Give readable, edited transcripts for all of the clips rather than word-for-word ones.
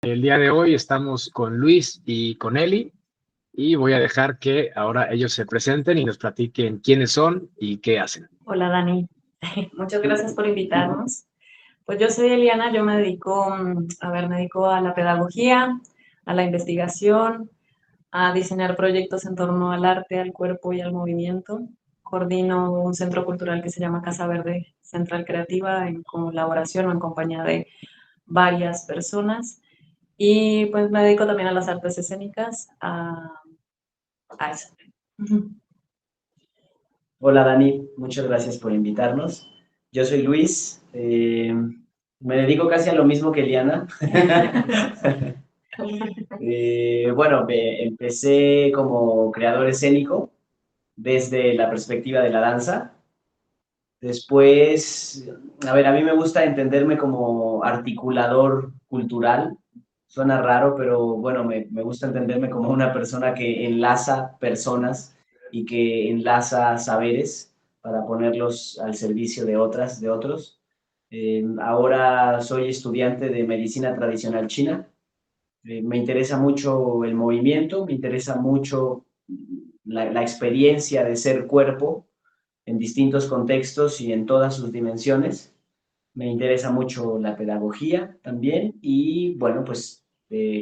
El día de hoy estamos con Luis y con Eli y voy a dejar que ahora ellos se presenten y nos platiquen quiénes son y qué hacen. Hola Dani, muchas gracias por invitarnos. Pues yo soy Eliana, yo me dedico, me dedico a la pedagogía, a la investigación, a diseñar proyectos en torno al arte, al cuerpo y al movimiento. Coordino un centro cultural que se llama Casa Verde Central Creativa en colaboración o en compañía de varias personas. Y pues me dedico también a las artes escénicas, a eso. Hola Dani, muchas gracias por invitarnos. Yo soy Luis, me dedico casi a lo mismo que Eliana. Empecé como creador escénico desde la perspectiva de la danza. Después, a mí me gusta entenderme como articulador cultural. Suena raro, pero bueno, me gusta entenderme como una persona que enlaza personas y que enlaza saberes para ponerlos al servicio de otras, de otros. Ahora soy estudiante de medicina tradicional china. Me interesa mucho el movimiento, me interesa mucho la experiencia de ser cuerpo en distintos contextos y en todas sus dimensiones. Me interesa mucho la pedagogía también y bueno, pues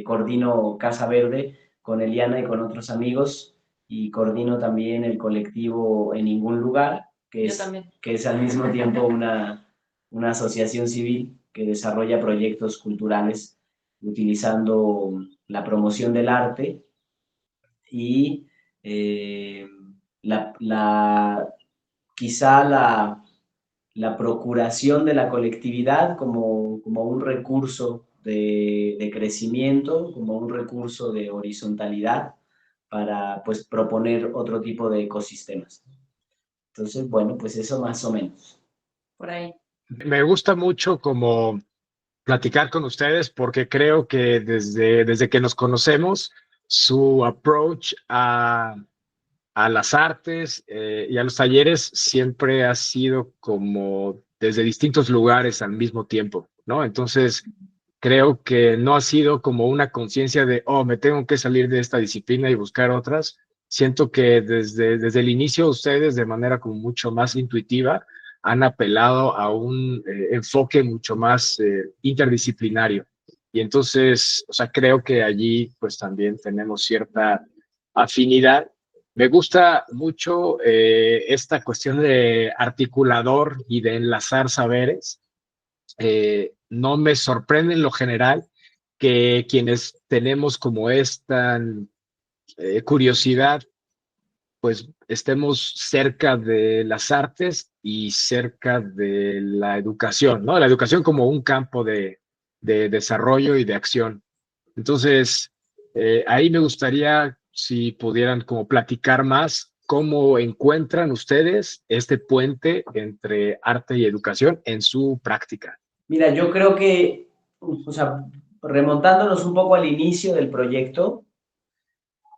coordino Casa Verde con Eliana y con otros amigos y coordino también el colectivo En Ningún Lugar, que es al mismo tiempo una asociación civil que desarrolla proyectos culturales utilizando la promoción del arte y eh, quizá la procuración de la colectividad como un recurso de crecimiento, como un recurso de horizontalidad para pues, proponer otro tipo de ecosistemas. Entonces, bueno, pues eso más o menos. Por ahí. Me gusta mucho como platicar con ustedes porque creo que desde que nos conocemos, su approach a las artes y a los talleres siempre ha sido como desde distintos lugares al mismo tiempo, ¿no? Entonces, creo que no ha sido como una conciencia de, oh, me tengo que salir de esta disciplina y buscar otras. Siento que desde el inicio ustedes, de manera como mucho más intuitiva, han apelado a un enfoque mucho más interdisciplinario. Y entonces, o sea, creo que allí pues también tenemos cierta afinidad. Me gusta mucho esta cuestión de articulador y de enlazar saberes. No me sorprende en lo general que quienes tenemos como esta curiosidad, pues estemos cerca de las artes y cerca de la educación, ¿no? La educación como un campo de desarrollo y de acción. Entonces, ahí me gustaría si pudieran como platicar más cómo encuentran ustedes este puente entre arte y educación en su práctica. Mira, yo creo que, o sea, remontándonos un poco al inicio del proyecto,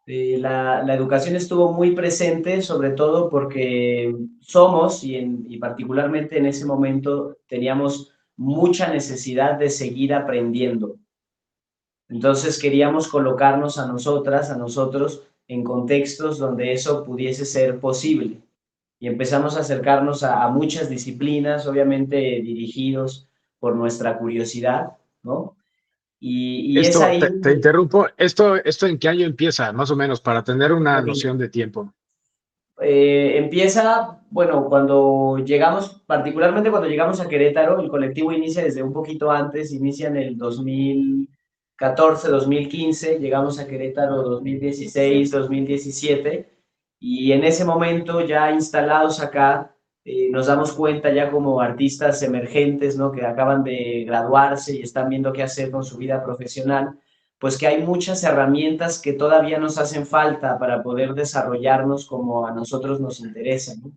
la educación estuvo muy presente, sobre todo porque somos, y particularmente en ese momento, teníamos mucha necesidad de seguir aprendiendo. Entonces queríamos colocarnos a nosotras, a nosotros, en contextos donde eso pudiese ser posible. Y empezamos a acercarnos a muchas disciplinas, obviamente dirigidos por nuestra curiosidad, ¿no? Y es Esto, ahí te interrumpo, ¿esto en qué año empieza, más o menos, para tener una donde noción de tiempo? empieza, bueno, cuando llegamos, particularmente cuando llegamos a Querétaro, el colectivo inicia desde un poquito antes, inicia en el 2014, 2015, llegamos a Querétaro 2016, 2017, y en ese momento ya instalados acá, nos damos cuenta ya como artistas emergentes, ¿no? Que acaban de graduarse y están viendo qué hacer con su vida profesional, pues que hay muchas herramientas que todavía nos hacen falta para poder desarrollarnos como a nosotros nos interesa, ¿no?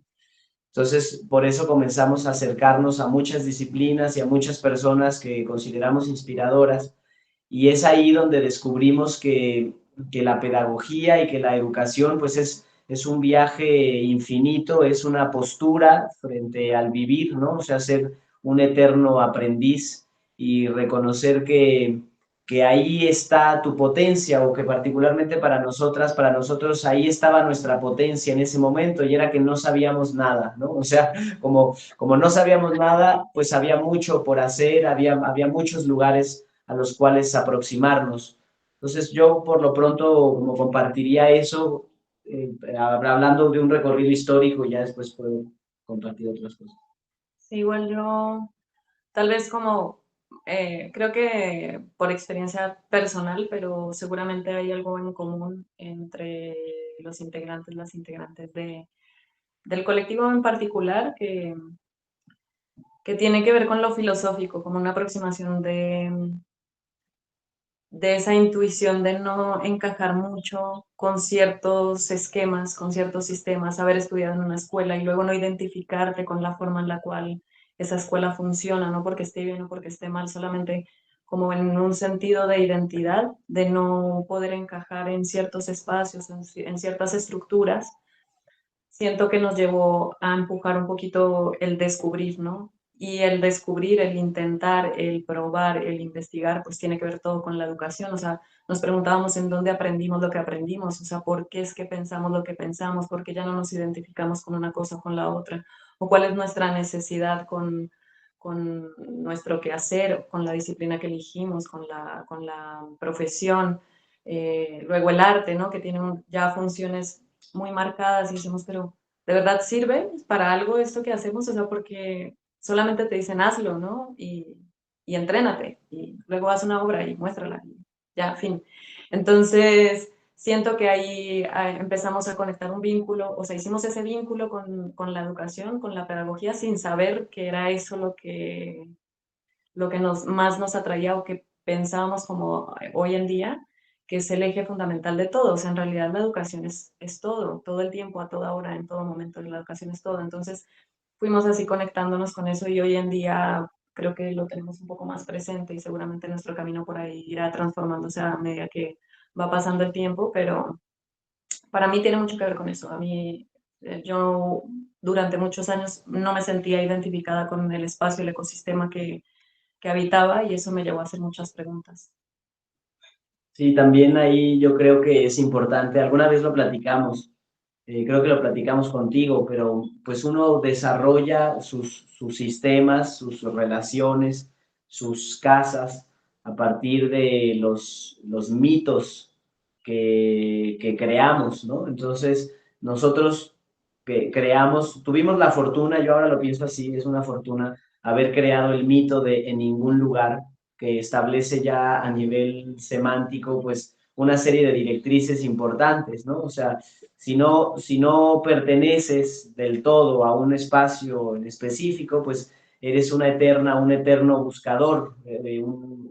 Entonces, por eso comenzamos a acercarnos a muchas disciplinas y a muchas personas que consideramos inspiradoras, y es ahí donde descubrimos que la pedagogía y que la educación pues es un viaje infinito, es una postura frente al vivir, ¿no? O sea, ser un eterno aprendiz y reconocer que ahí está tu potencia, o que particularmente para nosotros ahí estaba nuestra potencia en ese momento, y era que no sabíamos nada, ¿no? O sea, como no sabíamos nada, pues había mucho por hacer, había muchos lugares a los cuales aproximarnos. Entonces yo por lo pronto como compartiría eso, hablando de un recorrido histórico, y ya después puedo compartir otras cosas. Sí, igual yo, tal vez como, creo que por experiencia personal, pero seguramente hay algo en común entre los integrantes, las integrantes del colectivo en particular, que tiene que ver con lo filosófico, como una aproximación de esa intuición de no encajar mucho con ciertos esquemas, con ciertos sistemas, haber estudiado en una escuela y luego no identificarte con la forma en la cual esa escuela funciona, no porque esté bien o porque esté mal, solamente como en un sentido de identidad, de no poder encajar en ciertos espacios, en ciertas estructuras. Siento que nos llevó a empujar un poquito el descubrir, ¿no? Y el descubrir, el intentar, el probar, el investigar, pues tiene que ver todo con la educación. O sea, nos preguntábamos en dónde aprendimos lo que aprendimos, o sea, por qué es que pensamos lo que pensamos, por qué ya no nos identificamos con una cosa o con la otra, o cuál es nuestra necesidad con nuestro quehacer, con la disciplina que elegimos, con la profesión. Luego el arte, ¿no? Que tiene ya funciones muy marcadas y decimos, pero ¿de verdad sirve para algo esto que hacemos? O sea, porque solamente te dicen hazlo, ¿no? Y entrénate, y luego haz una obra y muéstrala, y ya, fin. Entonces, siento que ahí empezamos a conectar un vínculo, o sea, hicimos ese vínculo con la educación, con la pedagogía, sin saber que era eso lo que más nos atraía o que pensábamos como hoy en día, que es el eje fundamental de todo. O sea, en realidad la educación es todo el tiempo, a toda hora, en todo momento, la educación es todo. Entonces, fuimos así conectándonos con eso y hoy en día creo que lo tenemos un poco más presente y seguramente nuestro camino por ahí irá transformándose a medida que va pasando el tiempo, pero para mí tiene mucho que ver con eso. A mí, yo durante muchos años no me sentía identificada con el espacio, el ecosistema que habitaba y eso me llevó a hacer muchas preguntas. Sí, también ahí yo creo que es importante, alguna vez lo platicamos, creo que lo platicamos contigo, pero pues uno desarrolla sus sistemas, sus relaciones, sus casas a partir de los mitos que creamos, ¿no? Entonces, nosotros que creamos, tuvimos la fortuna, yo ahora lo pienso así, es una fortuna haber creado el mito de en ningún lugar, que establece ya a nivel semántico, pues, una serie de directrices importantes, ¿no? O sea, si no perteneces del todo a un espacio en específico, pues eres un eterno buscador,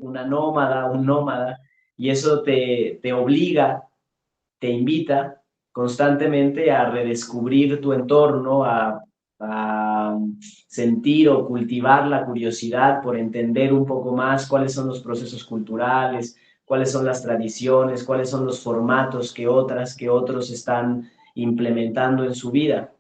una nómada, un nómada, y eso te obliga, te invita constantemente a redescubrir tu entorno, a sentir o cultivar la curiosidad por entender un poco más cuáles son los procesos culturales, cuáles son las tradiciones, cuáles son los formatos que otros están implementando en su vida.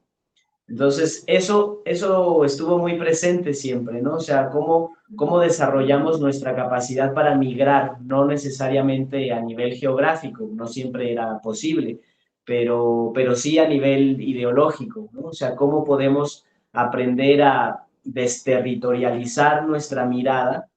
Entonces, eso estuvo muy presente siempre, ¿no? O sea, cómo desarrollamos nuestra capacidad para migrar, no necesariamente a nivel geográfico, no siempre era posible, pero sí a nivel ideológico, ¿no? O sea, cómo podemos aprender a desterritorializar nuestra mirada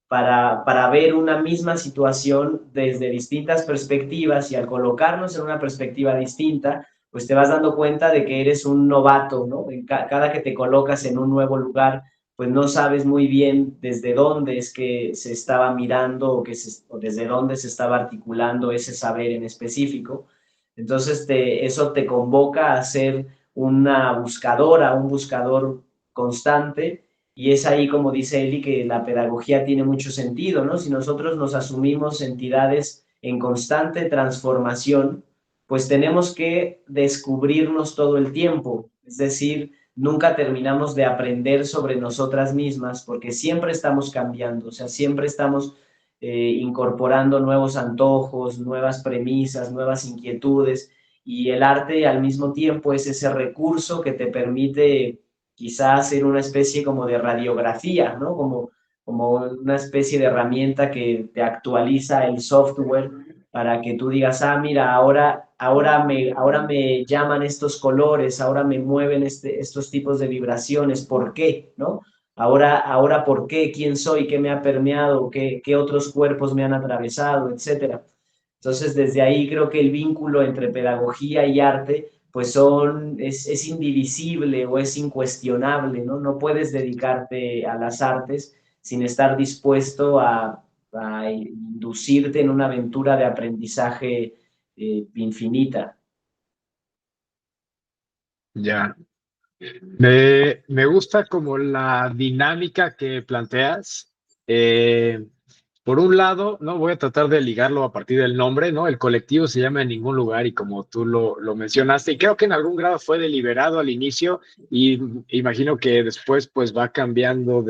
para ver una misma situación desde distintas perspectivas, y al colocarnos en una perspectiva distinta, pues te vas dando cuenta de que eres un novato, ¿no? Cada que te colocas en un nuevo lugar, pues no sabes muy bien desde dónde es que se estaba mirando o desde dónde se estaba articulando ese saber en específico. Entonces eso te convoca a ser una buscadora, un buscador constante, y es ahí, como dice Eli, que la pedagogía tiene mucho sentido, ¿no? Si nosotros nos asumimos entidades en constante transformación, pues tenemos que descubrirnos todo el tiempo, es decir, nunca terminamos de aprender sobre nosotras mismas porque siempre estamos cambiando, o sea, siempre estamos incorporando nuevos antojos, nuevas premisas, nuevas inquietudes, y el arte al mismo tiempo es ese recurso que te permite quizás hacer una especie como de radiografía, ¿no? como una especie de herramienta que te actualiza el software para que tú digas, ah, mira, ahora me llaman estos colores, ahora me mueven estos tipos de vibraciones, ¿por qué? ¿No? Ahora, ¿por qué? ¿Quién soy? ¿Qué me ha permeado? ¿Qué otros cuerpos me han atravesado? Etcétera. Entonces, desde ahí creo que el vínculo entre pedagogía y arte, pues es indivisible o es incuestionable, ¿no? No puedes dedicarte a las artes sin estar dispuesto a inducirte en una aventura de aprendizaje infinita. Ya. Me gusta como la dinámica que planteas. Por un lado, ¿no? Voy a tratar de ligarlo a partir del nombre, ¿no? El colectivo se llama En Ningún Lugar y como tú lo mencionaste, y creo que en algún grado fue deliberado al inicio y imagino que después pues va cambiando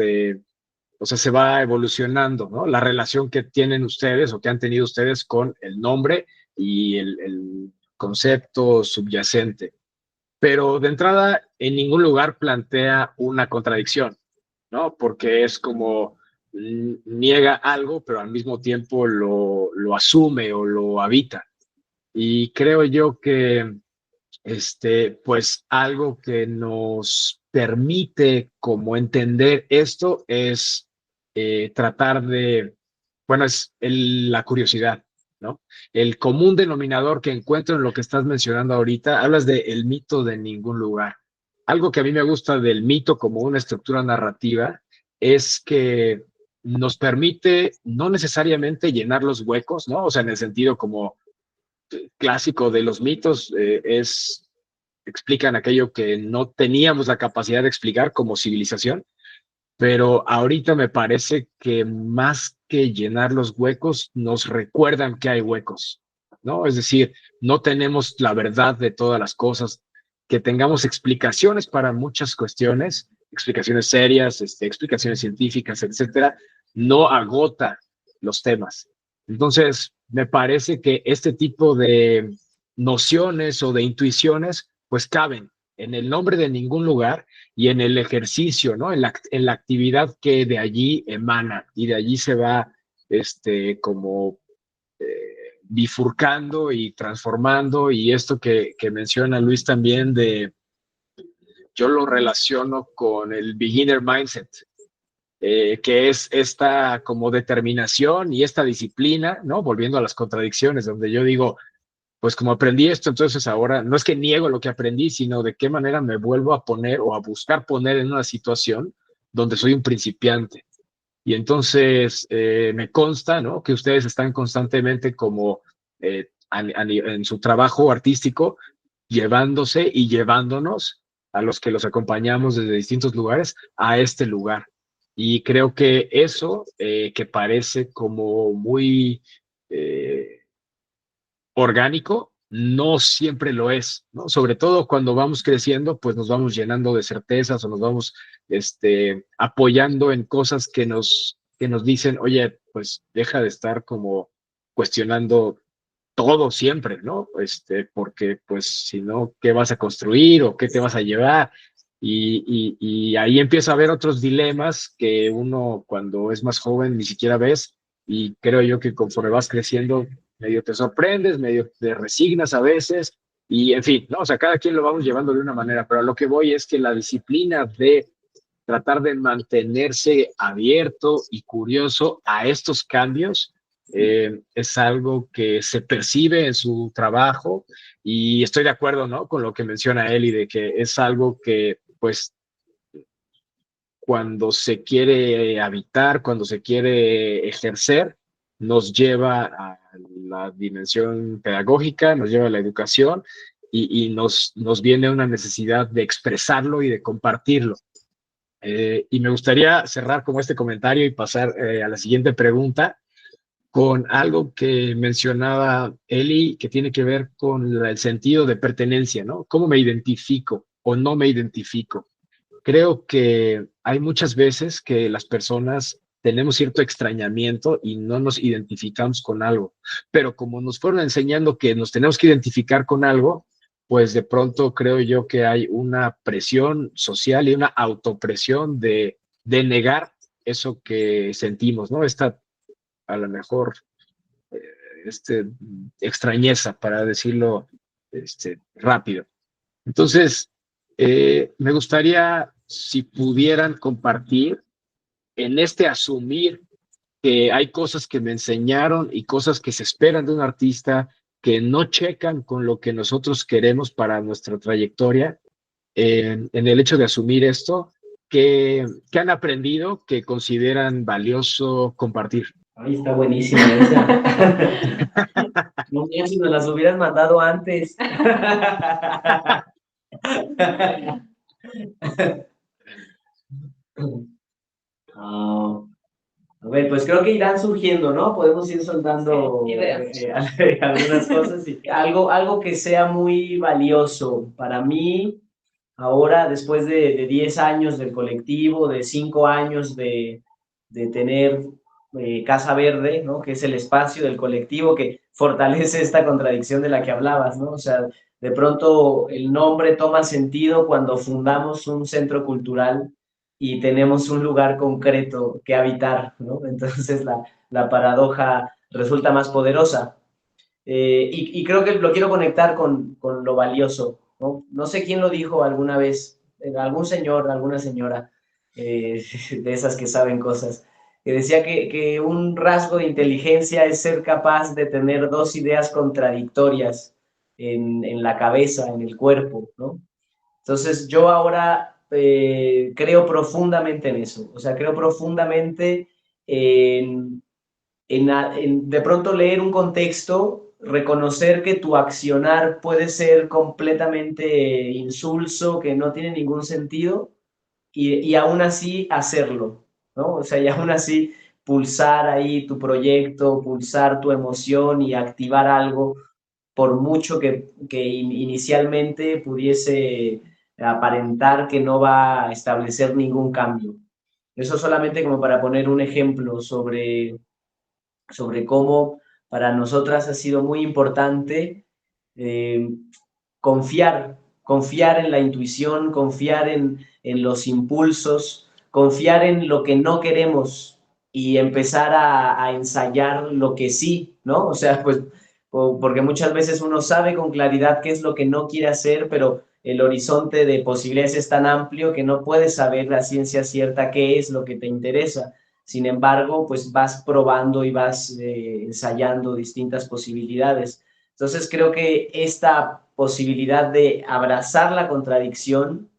o sea, se va evolucionando, ¿no? La relación que tienen ustedes o que han tenido ustedes con el nombre y el concepto subyacente. Pero de entrada, en ningún lugar plantea una contradicción, ¿no? Porque es como niega algo, pero al mismo tiempo lo asume o lo habita. Y creo yo que, pues algo que nos permite como entender esto es tratar de, bueno, es la curiosidad, ¿no? El común denominador que encuentro en lo que estás mencionando ahorita, hablas de el mito de ningún lugar. Algo que a mí me gusta del mito como una estructura narrativa es que nos permite no necesariamente llenar los huecos, ¿no? O sea, en el sentido como clásico de los mitos explican aquello que no teníamos la capacidad de explicar como civilización, pero ahorita me parece que más que llenar los huecos, nos recuerdan que hay huecos, ¿no? Es decir, no tenemos la verdad de todas las cosas, que tengamos explicaciones para muchas cuestiones, explicaciones serias, explicaciones científicas, etcétera, no agota los temas. Entonces, me parece que este tipo de nociones o de intuiciones, pues caben en el nombre de ningún lugar y en el ejercicio, ¿no? En la actividad que de allí emana y de allí se va, como bifurcando y transformando. Y esto que menciona Luis también yo lo relaciono con el beginner mindset, que es esta como determinación y esta disciplina, ¿no? Volviendo a las contradicciones, donde yo digo, pues como aprendí esto, entonces ahora no es que niego lo que aprendí, sino de qué manera me vuelvo a poner o a buscar poner en una situación donde soy un principiante. Y entonces me consta, ¿no? Que ustedes están constantemente como en su trabajo artístico, llevándose y llevándonos a los que los acompañamos desde distintos lugares a este lugar. Y creo que eso, que parece como muy orgánico, no siempre lo es, ¿no? Sobre todo cuando vamos creciendo, pues nos vamos llenando de certezas o nos vamos apoyando en cosas que nos dicen, oye, pues deja de estar como cuestionando todo siempre, ¿no? Porque pues si no, ¿qué vas a construir o qué te vas a llevar? Y ahí empieza a haber otros dilemas que uno cuando es más joven ni siquiera ves, y creo yo que conforme vas creciendo medio te sorprendes, medio te resignas a veces, y en fin, ¿no? O sea, cada quien lo vamos llevando de una manera, pero a lo que voy es que la disciplina de tratar de mantenerse abierto y curioso a estos cambios es algo que se percibe en su trabajo, y estoy de acuerdo, ¿no? Con lo que menciona Eli, de que es algo que, pues, cuando se quiere habitar, cuando se quiere ejercer, nos lleva a la dimensión pedagógica, nos lleva a la educación y nos viene una necesidad de expresarlo y de compartirlo. Y me gustaría cerrar como este comentario y pasar a la siguiente pregunta con algo que mencionaba Eli, que tiene que ver con el sentido de pertenencia, ¿no? ¿Cómo me identifico o no me identifico? Creo que hay muchas veces que las personas tenemos cierto extrañamiento y no nos identificamos con algo, pero como nos fueron enseñando que nos tenemos que identificar con algo, pues de pronto creo yo que hay una presión social y una autopresión de negar eso que sentimos, ¿no? Esta, a lo mejor, este, extrañeza, para decirlo rápido. Entonces, me gustaría si pudieran compartir en este asumir que hay cosas que me enseñaron y cosas que se esperan de un artista que no checan con lo que nosotros queremos para nuestra trayectoria, en el hecho de asumir esto, que han aprendido que consideran valioso compartir. Ahí está buenísima esa. No sé si nos las hubieras mandado antes. Ah, a ver, pues creo que irán surgiendo, ¿no? Podemos ir soltando algunas cosas y algo que sea muy valioso para mí. Ahora, después de 10 años del colectivo, de 5 años de tener Casa Verde, ¿no? Que es el espacio del colectivo que fortalece esta contradicción de la que hablabas, ¿no? O sea, de pronto el nombre toma sentido cuando fundamos un centro cultural y tenemos un lugar concreto que habitar, ¿no? Entonces la paradoja resulta más poderosa. Y creo que lo quiero conectar con lo valioso, ¿no? No sé quién lo dijo alguna vez, algún señor, alguna señora, de esas que saben cosas, que decía que un rasgo de inteligencia es ser capaz de tener dos ideas contradictorias en la cabeza, en el cuerpo, ¿no? Entonces yo ahora creo profundamente en eso, o sea, creo profundamente en de pronto leer un contexto, reconocer que tu accionar puede ser completamente insulso, que no tiene ningún sentido, y aún así hacerlo, ¿no? O sea, y aún así pulsar ahí tu proyecto, pulsar tu emoción y activar algo, por mucho que inicialmente pudiese aparentar que no va a establecer ningún cambio. Eso solamente como para poner un ejemplo sobre cómo para nosotras ha sido muy importante eh, confiar en la intuición, confiar en los impulsos, confiar en lo que no queremos y empezar a ensayar lo que sí, ¿no? O sea, pues, porque muchas veces uno sabe con claridad qué es lo que no quiere hacer, pero el horizonte de posibilidades es tan amplio que no puedes saber la ciencia cierta qué es lo que te interesa. Sin embargo, pues vas probando y vas ensayando distintas posibilidades. Entonces creo que esta posibilidad de abrazar la contradicción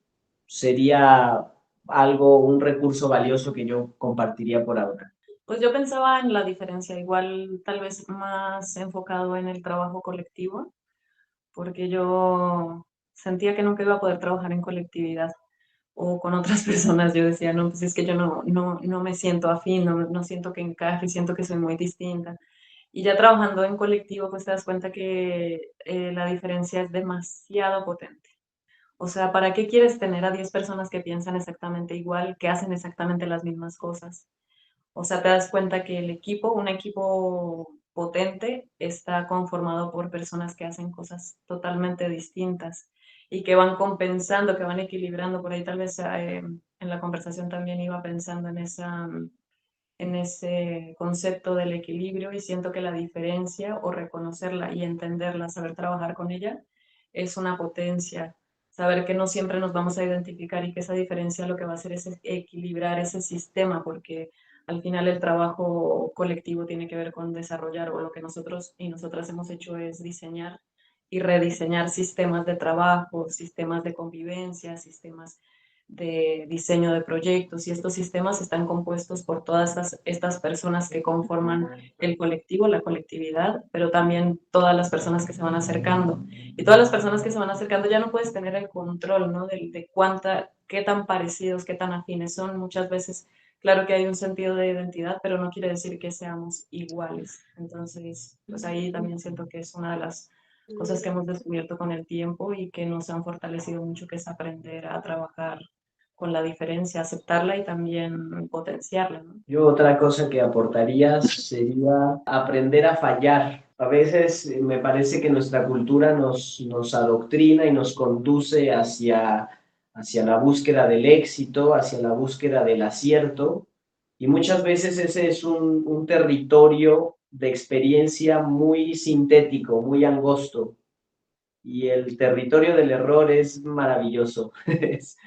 sería algo, un recurso valioso que yo compartiría por ahora. Pues yo pensaba en la diferencia, igual tal vez más enfocado en el trabajo colectivo, porque yo sentía que nunca iba a poder trabajar en colectividad o con otras personas. Yo decía, no, pues es que yo no me siento afín, no siento que encaje, siento que soy muy distinta. Y ya trabajando en colectivo, pues te das cuenta que la diferencia es demasiado potente. O sea, ¿para qué quieres tener a 10 personas que piensan exactamente igual, que hacen exactamente las mismas cosas? O sea, te das cuenta que el equipo, un equipo potente, está conformado por personas que hacen cosas totalmente distintas y que van compensando, que van equilibrando. Por ahí tal vez en la conversación también iba pensando en ese concepto del equilibrio, y siento que la diferencia, o reconocerla y entenderla, saber trabajar con ella, es una potencia. Saber que no siempre nos vamos a identificar y que esa diferencia lo que va a hacer es equilibrar ese sistema, porque al final el trabajo colectivo tiene que ver con desarrollar, o lo que nosotros y nosotras hemos hecho es diseñar y rediseñar sistemas de trabajo, sistemas de convivencia, sistemas de diseño de proyectos, y estos sistemas están compuestos por todas estas personas que conforman el colectivo, la colectividad, pero también todas las personas que se van acercando. Y todas las personas que se van acercando ya no puedes tener el control, ¿no? De qué tan parecidos, qué tan afines son. Muchas veces, claro que hay un sentido de identidad, pero no quiere decir que seamos iguales. Entonces, pues ahí también siento que es una de las cosas que hemos descubierto con el tiempo y que nos han fortalecido mucho, que es aprender a trabajar con la diferencia, aceptarla y también potenciarla, ¿no? Yo otra cosa que aportaría sería aprender a fallar. A veces me parece que nuestra cultura nos adoctrina y nos conduce hacia la búsqueda del éxito, hacia la búsqueda del acierto, Y muchas veces ese es un territorio de experiencia muy sintético, muy angosto. Y el territorio del error es maravilloso, es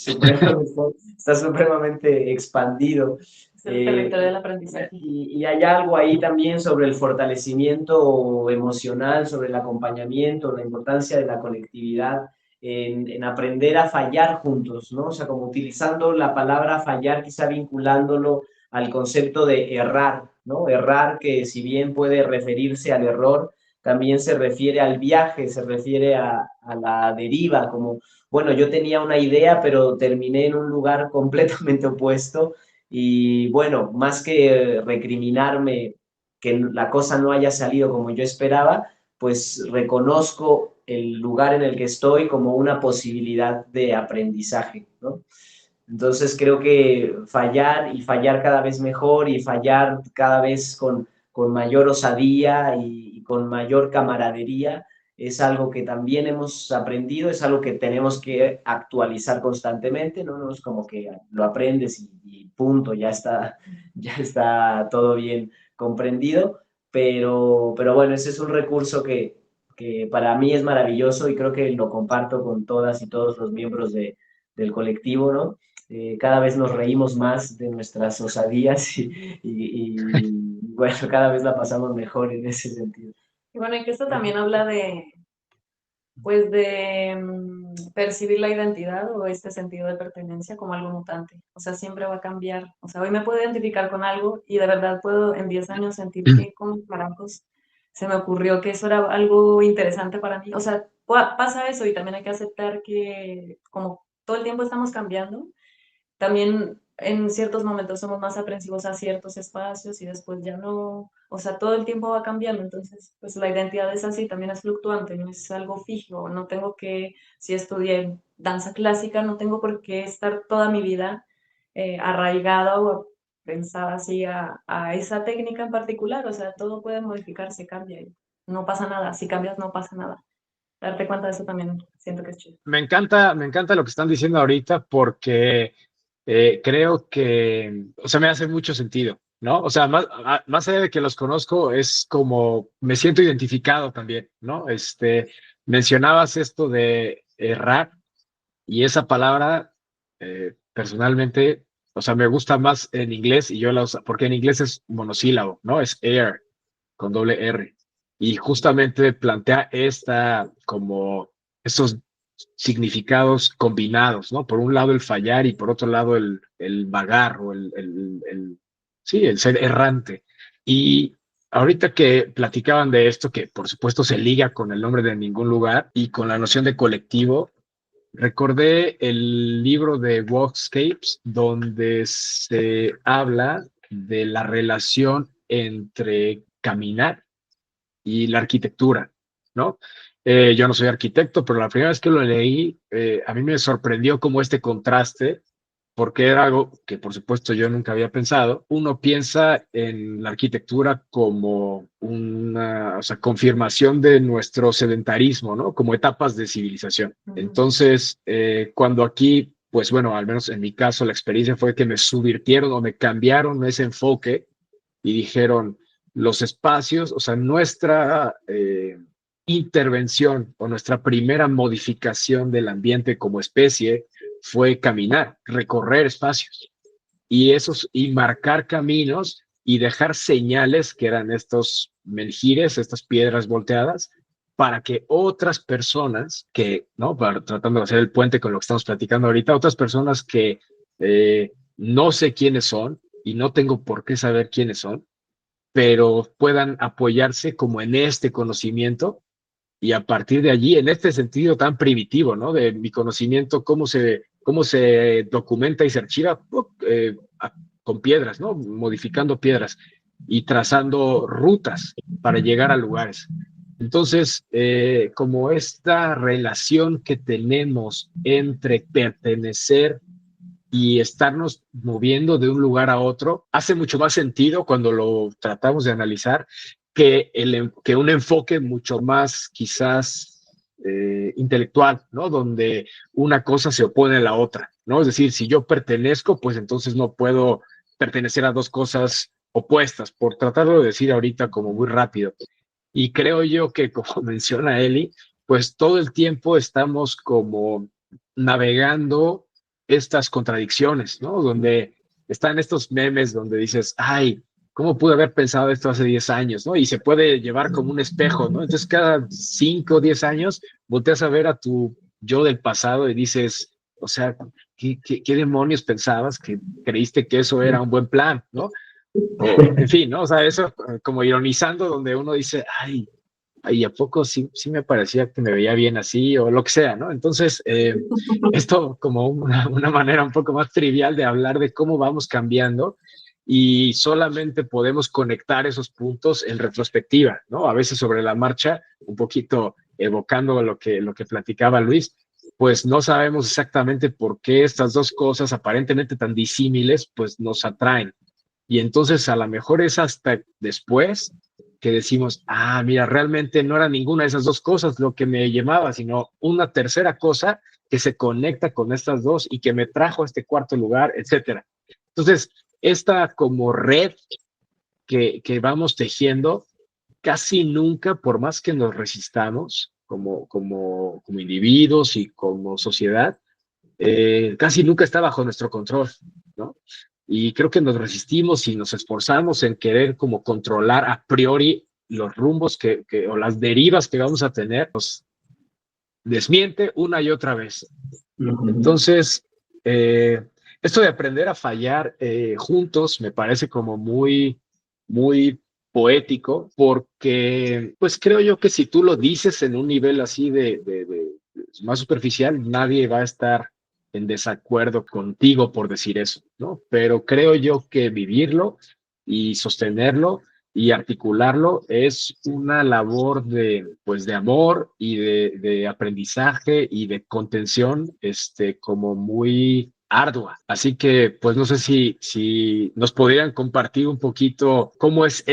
supremamente, está supremamente expandido. Es el territorio del aprendizaje. Y hay algo ahí también sobre el fortalecimiento emocional, sobre el acompañamiento, la importancia de la colectividad, en aprender a fallar juntos, ¿no? O sea, como utilizando la palabra fallar, quizá vinculándolo al concepto de errar, ¿no? Errar, que si bien puede referirse al error, también se refiere al viaje, se refiere a la deriva, como, bueno, yo tenía una idea, pero terminé en un lugar completamente opuesto y bueno, más que recriminarme que la cosa no haya salido como yo esperaba, pues reconozco el lugar en el que estoy como una posibilidad de aprendizaje, ¿no? Entonces creo que fallar y fallar cada vez mejor y fallar cada vez con mayor osadía y con mayor camaradería es algo que también hemos aprendido, es algo que tenemos que actualizar constantemente, ¿no? No es como que lo aprendes y punto, ya está todo bien comprendido, pero bueno, ese es un recurso que para mí es maravilloso y creo que lo comparto con todas y todos los miembros del colectivo, ¿no? Cada vez nos reímos más de nuestras osadías bueno, cada vez la pasamos mejor en ese sentido. Y bueno, y que esto también habla de, pues de percibir la identidad o este sentido de pertenencia como algo mutante. O sea, siempre va a cambiar. O sea, hoy me puedo identificar con algo y de verdad puedo en 10 años sentir que como carajos se me ocurrió que eso era algo interesante para mí. O sea, pasa eso y también hay que aceptar que como todo el tiempo estamos cambiando, también en ciertos momentos somos más aprensivos a ciertos espacios y después ya no, o sea, todo el tiempo va cambiando, entonces pues la identidad es así, también es fluctuante, no es algo fijo, no tengo que, si estudié danza clásica, no tengo por qué estar toda mi vida arraigada o pensada así a esa técnica en particular, o sea, todo puede modificarse, cambia y no pasa nada, si cambias no pasa nada. Darte cuenta de eso también siento que es chido. Me encanta lo que están diciendo ahorita porque creo que, o sea, me hace mucho sentido, ¿no? O sea, más allá de que los conozco, es como me siento identificado también, ¿no? Mencionabas esto de errar y esa palabra, personalmente, o sea, me gusta más en inglés y yo la uso, porque en inglés es monosílabo, ¿no? Es air, con doble R. Y justamente plantea como estos significados combinados, ¿no? Por un lado el fallar y por otro lado el vagar o sí, el ser errante. Y ahorita que platicaban de esto, que por supuesto se liga con el nombre de ningún lugar y con la noción de colectivo, recordé el libro de Walkscapes, donde se habla de la relación entre caminar y la arquitectura, ¿no? Yo no soy arquitecto, pero la primera vez que lo leí, a mí me sorprendió como este contraste, porque era algo que por supuesto yo nunca había pensado. Uno piensa en la arquitectura como una, o sea, confirmación de nuestro sedentarismo, ¿no? Como etapas de civilización. Entonces, cuando aquí, pues bueno, al menos en mi caso, la experiencia fue que me subvirtieron o me cambiaron ese enfoque y dijeron, los espacios, o sea, nuestra intervención o nuestra primera modificación del ambiente como especie fue caminar, recorrer espacios y marcar caminos y dejar señales que eran estos menjires, estas piedras volteadas, para que otras personas ¿no? Tratando de hacer el puente con lo que estamos platicando ahorita, otras personas que no sé quiénes son y no tengo por qué saber quiénes son, pero puedan apoyarse como en este conocimiento y a partir de allí, en este sentido tan primitivo, ¿no? De mi conocimiento, cómo se documenta y se archiva con piedras, ¿no? Modificando piedras y trazando rutas para llegar a lugares. Entonces, como esta relación que tenemos entre pertenecer y estarnos moviendo de un lugar a otro hace mucho más sentido cuando lo tratamos de analizar que un enfoque mucho más quizás intelectual, ¿no? Donde una cosa se opone a la otra, ¿no? Es decir, si yo pertenezco, pues entonces no puedo pertenecer a dos cosas opuestas, por tratarlo de decir ahorita como muy rápido. Y creo yo que, como menciona Eli, pues todo el tiempo estamos como navegando estas contradicciones, ¿no? Donde están estos memes donde dices, ay, ¿cómo pude haber pensado esto hace 10 años, ¿no? Y se puede llevar como un espejo, ¿no? Entonces cada 5 o 10 años volteas a ver a tu yo del pasado y dices, o sea, ¿qué demonios pensabas que creíste que eso era un buen plan, ¿no? O, en fin, ¿no? O sea, eso como ironizando donde uno dice, ay, ¿a poco sí me parecía que me veía bien así o lo que sea, ¿no? Entonces, esto como una manera un poco más trivial de hablar de cómo vamos cambiando y solamente podemos conectar esos puntos en retrospectiva, ¿no? A veces sobre la marcha, un poquito evocando lo que platicaba Luis, pues no sabemos exactamente por qué estas dos cosas aparentemente tan disímiles, pues nos atraen. Y entonces a lo mejor es hasta después que decimos, mira, realmente no era ninguna de esas dos cosas lo que me llamaba, sino una tercera cosa que se conecta con estas dos y que me trajo a este cuarto lugar, etcétera. Entonces, esta como red que vamos tejiendo, casi nunca, por más que nos resistamos como individuos y como sociedad, casi nunca está bajo nuestro control, ¿no? Y creo que nos resistimos y nos esforzamos en querer como controlar a priori los rumbos o las derivas que vamos a tener, nos desmiente una y otra vez. Entonces, esto de aprender a fallar juntos me parece como muy poético, porque pues creo yo que si tú lo dices en un nivel así de más superficial, nadie va a estar en desacuerdo contigo por decir eso, ¿no? Pero creo yo que vivirlo y sostenerlo y articularlo es una labor pues, de amor y de aprendizaje y de contención, como muy ardua. Así que, pues no sé si nos podrían compartir un poquito cómo es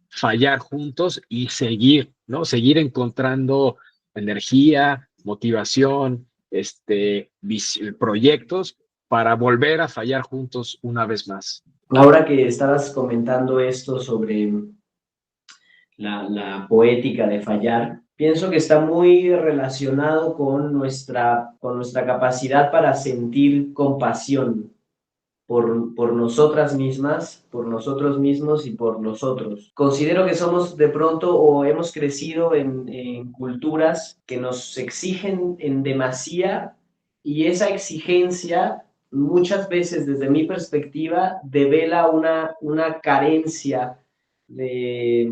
fallar juntos y seguir, ¿no? Seguir encontrando energía, motivación, proyectos para volver a fallar juntos una vez más. Ahora que estabas comentando esto sobre la poética de fallar, pienso que está muy relacionado con nuestra capacidad para sentir compasión por nosotras mismas, por nosotros mismos y por los otros. Considero que somos de pronto o hemos crecido en culturas que nos exigen en demasía y esa exigencia muchas veces desde mi perspectiva devela una carencia de,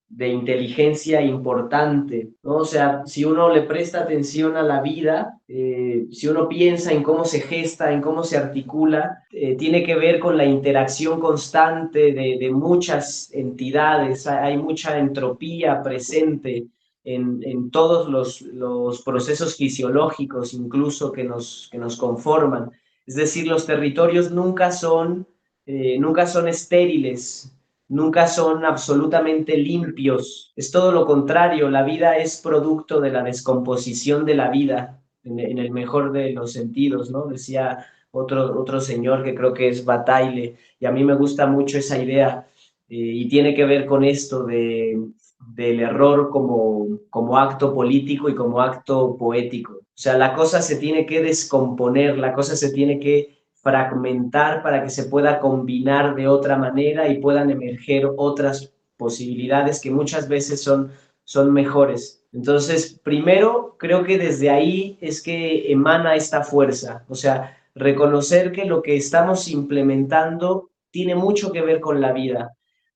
de inteligencia importante, ¿no? O sea, si uno le presta atención a la vida, si uno piensa en cómo se gesta, en cómo se articula, tiene que ver con la interacción constante de muchas entidades, hay mucha entropía presente en todos los procesos fisiológicos incluso que nos conforman. Es decir, los territorios nunca son estériles, nunca son absolutamente limpios. Es todo lo contrario, la vida es producto de la descomposición de la vida, en el mejor de los sentidos, ¿no? Decía otro señor que creo que es Bataille, y a mí me gusta mucho esa idea, y tiene que ver con esto del error como acto político y como acto poético. O sea, la cosa se tiene que descomponer, la cosa se tiene que fragmentar para que se pueda combinar de otra manera y puedan emerger otras posibilidades que muchas veces son mejores. Entonces, primero, creo que desde ahí es que emana esta fuerza, o sea, reconocer que lo que estamos implementando tiene mucho que ver con la vida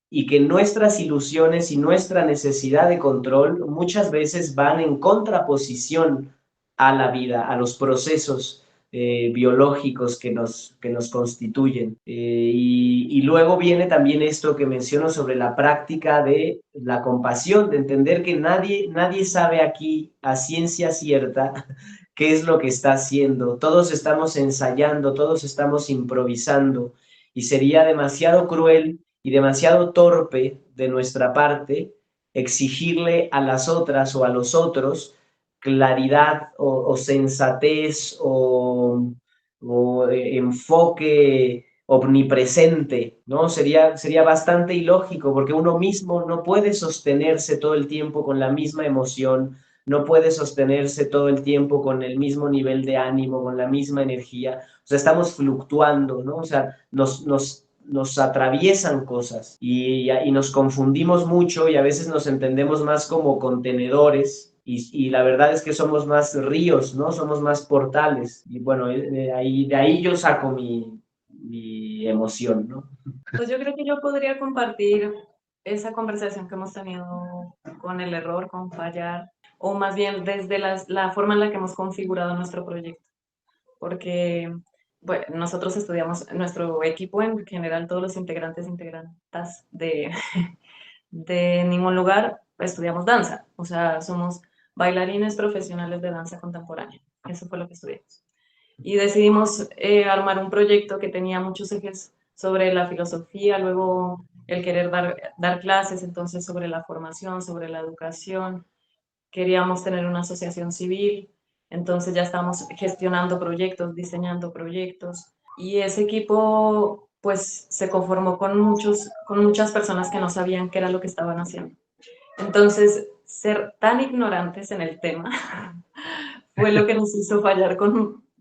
y que nuestras ilusiones y nuestra necesidad de control muchas veces van en contraposición a la vida, a los procesos biológicos que nos constituyen. Y luego viene también esto que menciono sobre la práctica de la compasión, de entender que nadie sabe aquí a ciencia cierta qué es lo que está haciendo. Todos estamos ensayando, todos estamos improvisando y sería demasiado cruel y demasiado torpe de nuestra parte exigirle a las otras o a los otros claridad o sensatez o enfoque omnipresente, ¿no? Sería bastante ilógico porque uno mismo no puede sostenerse todo el tiempo con la misma emoción, no puede sostenerse todo el tiempo con el mismo nivel de ánimo, con la misma energía. O sea, estamos fluctuando, ¿no? O sea, nos atraviesan cosas y nos confundimos mucho y a veces nos entendemos más como contenedores y la verdad es que somos más ríos, ¿no? Somos más portales. Y bueno, de ahí yo saco mi emoción, ¿no? Pues yo creo que yo podría compartir esa conversación que hemos tenido con el error, con fallar, o más bien desde la forma en la que hemos configurado nuestro proyecto. Porque bueno, nosotros estudiamos, nuestro equipo en general, todos los integrantes de ningún lugar, estudiamos danza. O sea, somos bailarines profesionales de danza contemporánea. Eso fue lo que estudiamos. Y decidimos armar un proyecto que tenía muchos ejes sobre la filosofía, luego el querer dar clases, entonces sobre la formación, sobre la educación. Queríamos tener una asociación civil, entonces ya estábamos gestionando proyectos, diseñando proyectos. Y ese equipo pues se conformó con muchas personas que no sabían qué era lo que estaban haciendo. Entonces, ser tan ignorantes en el tema fue lo que nos hizo fallar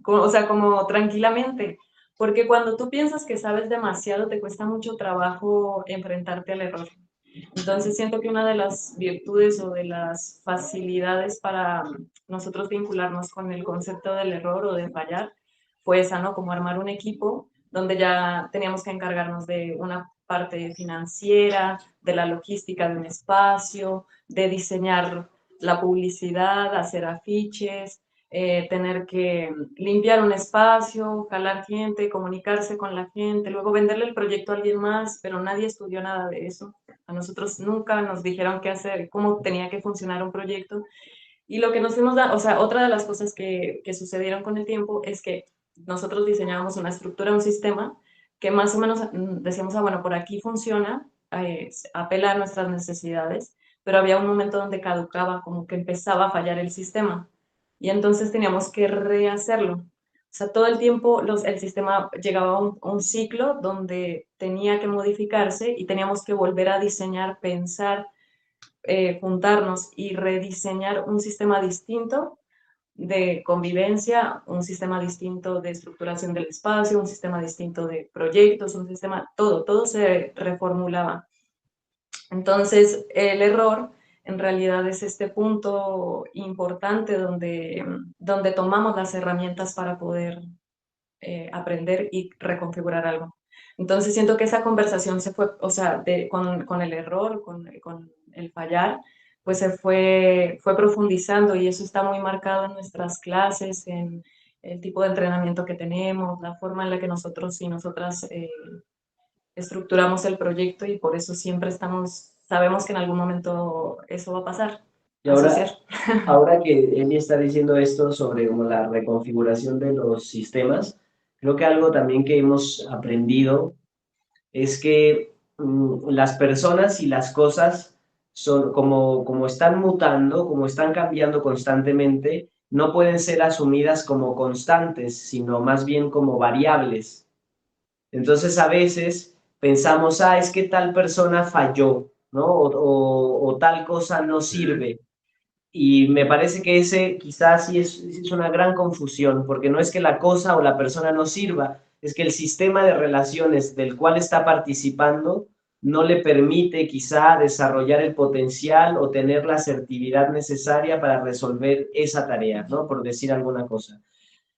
o sea, como tranquilamente. Porque cuando tú piensas que sabes demasiado, te cuesta mucho trabajo enfrentarte al error. Entonces siento que una de las virtudes o de las facilidades para nosotros vincularnos con el concepto del error o de fallar fue esa, ¿no? Como armar un equipo donde ya teníamos que encargarnos de una parte financiera, de la logística de un espacio, de diseñar la publicidad, hacer afiches, tener que limpiar un espacio, jalar gente, comunicarse con la gente, luego venderle el proyecto a alguien más, pero nadie estudió nada de eso. A nosotros nunca nos dijeron qué hacer, cómo tenía que funcionar un proyecto. Y lo que nos fuimos dando, o sea, otra de las cosas que sucedieron con el tiempo es que nosotros diseñábamos una estructura, un sistema, que más o menos decíamos, ah, bueno, por aquí funciona, apela a nuestras necesidades, pero había un momento donde caducaba, como que empezaba a fallar el sistema. Y entonces teníamos que rehacerlo. O sea, todo el tiempo el sistema llegaba a un ciclo donde tenía que modificarse y teníamos que volver a diseñar, pensar, juntarnos y rediseñar un sistema distinto de convivencia, un sistema distinto de estructuración del espacio, un sistema distinto de proyectos, un sistema, todo se reformulaba. Entonces, el error en realidad es este punto importante donde tomamos las herramientas para poder aprender y reconfigurar algo. Entonces siento que esa conversación se fue, o sea, con el error, con el fallar, pues fue profundizando y eso está muy marcado en nuestras clases, en el tipo de entrenamiento que tenemos, la forma en la que nosotros y nosotras estructuramos el proyecto y por eso siempre sabemos que en algún momento eso va a pasar. Y ahora que Eli está diciendo esto sobre como la reconfiguración de los sistemas, creo que algo también que hemos aprendido es que las personas y las cosas son como están mutando, como están cambiando constantemente, no pueden ser asumidas como constantes, sino más bien como variables. Entonces a veces pensamos, ah, es que tal persona falló, ¿no? O tal cosa no sirve. Y me parece que ese quizás sí es una gran confusión, porque no es que la cosa o la persona no sirva, es que el sistema de relaciones del cual está participando no le permite quizá desarrollar el potencial o tener la asertividad necesaria para resolver esa tarea, ¿no? Por decir alguna cosa.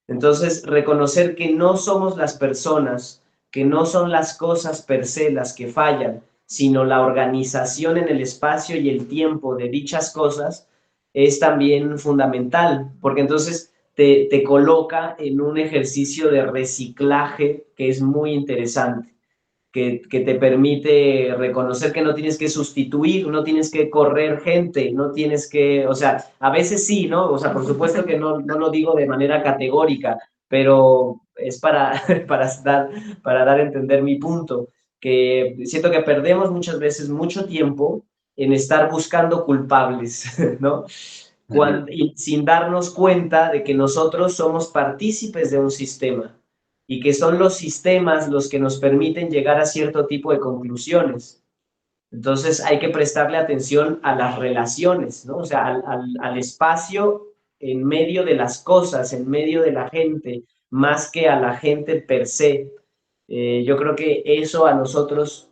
Entonces, reconocer que no somos las personas, que no son las cosas per se las que fallan, sino la organización en el espacio y el tiempo de dichas cosas, es también fundamental, porque entonces te coloca en un ejercicio de reciclaje que es muy interesante, que te permite reconocer que no tienes que sustituir, no tienes que correr gente, no tienes que, o sea, a veces sí, ¿no? O sea, por supuesto que no lo digo de manera categórica, pero es para dar a entender mi punto, que siento que perdemos muchas veces mucho tiempo en estar buscando culpables, ¿no? Y sin darnos cuenta de que nosotros somos partícipes de un sistema y que son los sistemas los que nos permiten llegar a cierto tipo de conclusiones. Entonces hay que prestarle atención a las relaciones, ¿no? O sea, al espacio en medio de las cosas, en medio de la gente, más que a la gente per se. Yo creo que eso a nosotros,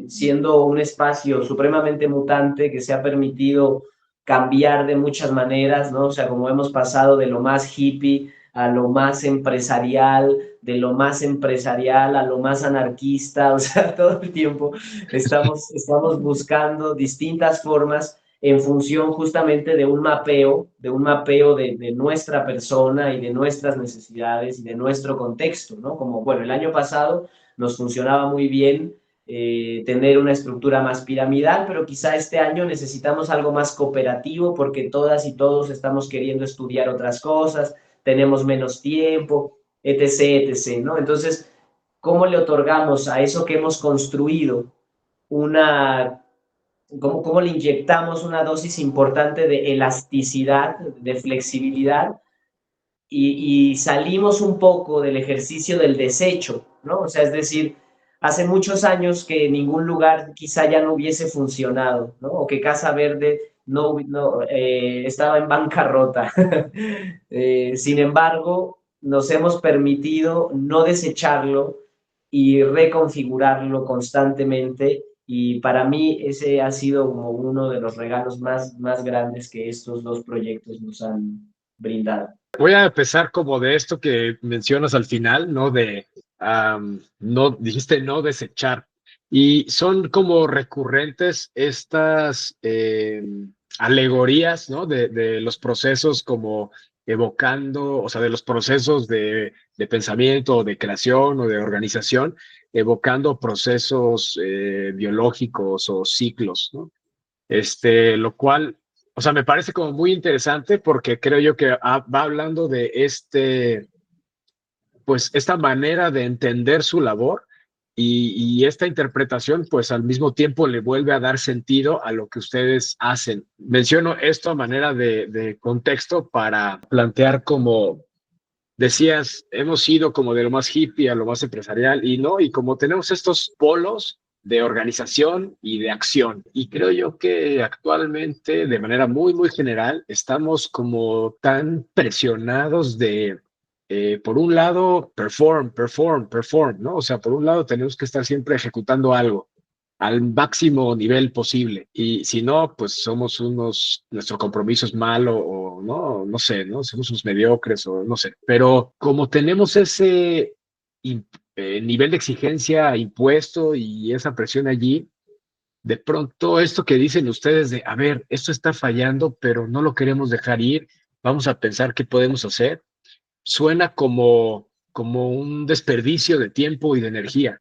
siendo un espacio supremamente mutante que se ha permitido cambiar de muchas maneras, ¿no? O sea, como hemos pasado de lo más hippie a lo más empresarial, de lo más empresarial a lo más anarquista, o sea, todo el tiempo estamos buscando distintas formas en función justamente de un mapeo de nuestra persona y de nuestras necesidades y de nuestro contexto, ¿no? Como, bueno, el año pasado nos funcionaba muy bien tener una estructura más piramidal, pero quizá este año necesitamos algo más cooperativo porque todas y todos estamos queriendo estudiar otras cosas, tenemos menos tiempo, etc., etc., ¿no? Entonces, ¿cómo le otorgamos a eso que hemos construido una, cómo le inyectamos una dosis importante de elasticidad, de flexibilidad y salimos un poco del ejercicio del desecho, ¿no? O sea, es decir, hace muchos años que ningún lugar quizá ya no hubiese funcionado, ¿no? O que Casa Verde estaba en bancarrota. Sin embargo, nos hemos permitido no desecharlo y reconfigurarlo constantemente. Y para mí ese ha sido como uno de los regalos más grandes que estos dos proyectos nos han brindado. Voy a empezar como de esto que mencionas al final, ¿no? No, dijiste no desechar. Y son como recurrentes estas alegorías, ¿no? De los procesos como evocando, o sea, de los procesos de pensamiento, de creación o de organización, evocando procesos biológicos o ciclos, ¿no? Lo cual, o sea, me parece como muy interesante porque creo yo que va hablando de pues esta manera de entender su labor y esta interpretación, pues al mismo tiempo le vuelve a dar sentido a lo que ustedes hacen. Menciono esto a manera de contexto para plantear como decías, hemos ido como de lo más hippie a lo más empresarial y no, y como tenemos estos polos de organización y de acción. Y creo yo que actualmente, de manera muy, muy general, estamos como tan presionados por un lado, perform, ¿no? O sea, por un lado tenemos que estar siempre ejecutando algo al máximo nivel posible. Y si no, pues somos nuestro compromiso es malo o no, no sé, ¿no? Somos unos mediocres o no sé. Pero como tenemos ese nivel de exigencia impuesto y esa presión allí, de pronto esto que dicen ustedes de, a ver, esto está fallando, pero no lo queremos dejar ir, vamos a pensar qué podemos hacer, suena como un desperdicio de tiempo y de energía.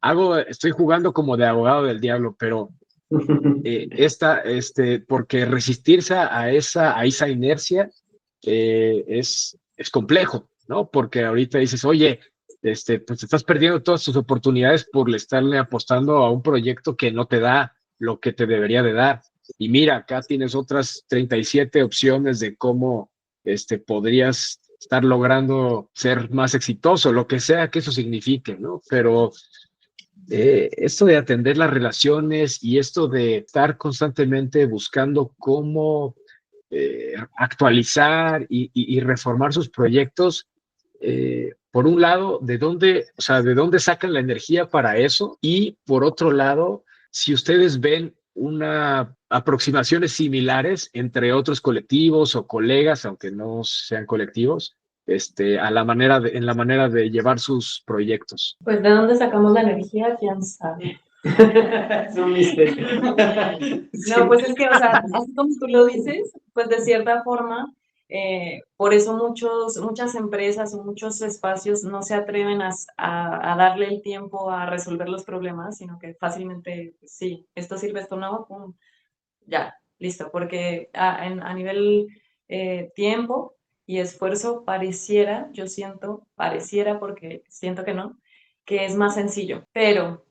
Estoy jugando como de abogado del diablo, pero porque resistirse a esa inercia es complejo, ¿no? Porque ahorita dices, oye, pues te estás perdiendo todas tus oportunidades por estarle apostando a un proyecto que no te da lo que te debería de dar. Y mira, acá tienes otras 37 opciones de cómo podrías estar logrando ser más exitoso, lo que sea que eso signifique, ¿no? Pero esto de atender las relaciones y esto de estar constantemente buscando cómo actualizar y reformar sus proyectos, por un lado, o sea, de dónde sacan la energía para eso y por otro lado, si ustedes ven aproximaciones similares entre otros colectivos o colegas, aunque no sean colectivos, en la manera de llevar sus proyectos. Pues de dónde sacamos la energía, quién sabe. Es un misterio. No, pues es que, o sea, así como tú lo dices, pues de cierta forma, por eso muchas empresas o muchos espacios no se atreven a darle el tiempo a resolver los problemas, sino que fácilmente, pues, sí, esto sirve, esto no, pum, ya, listo, porque a nivel tiempo y esfuerzo pareciera porque siento que no, que es más sencillo, pero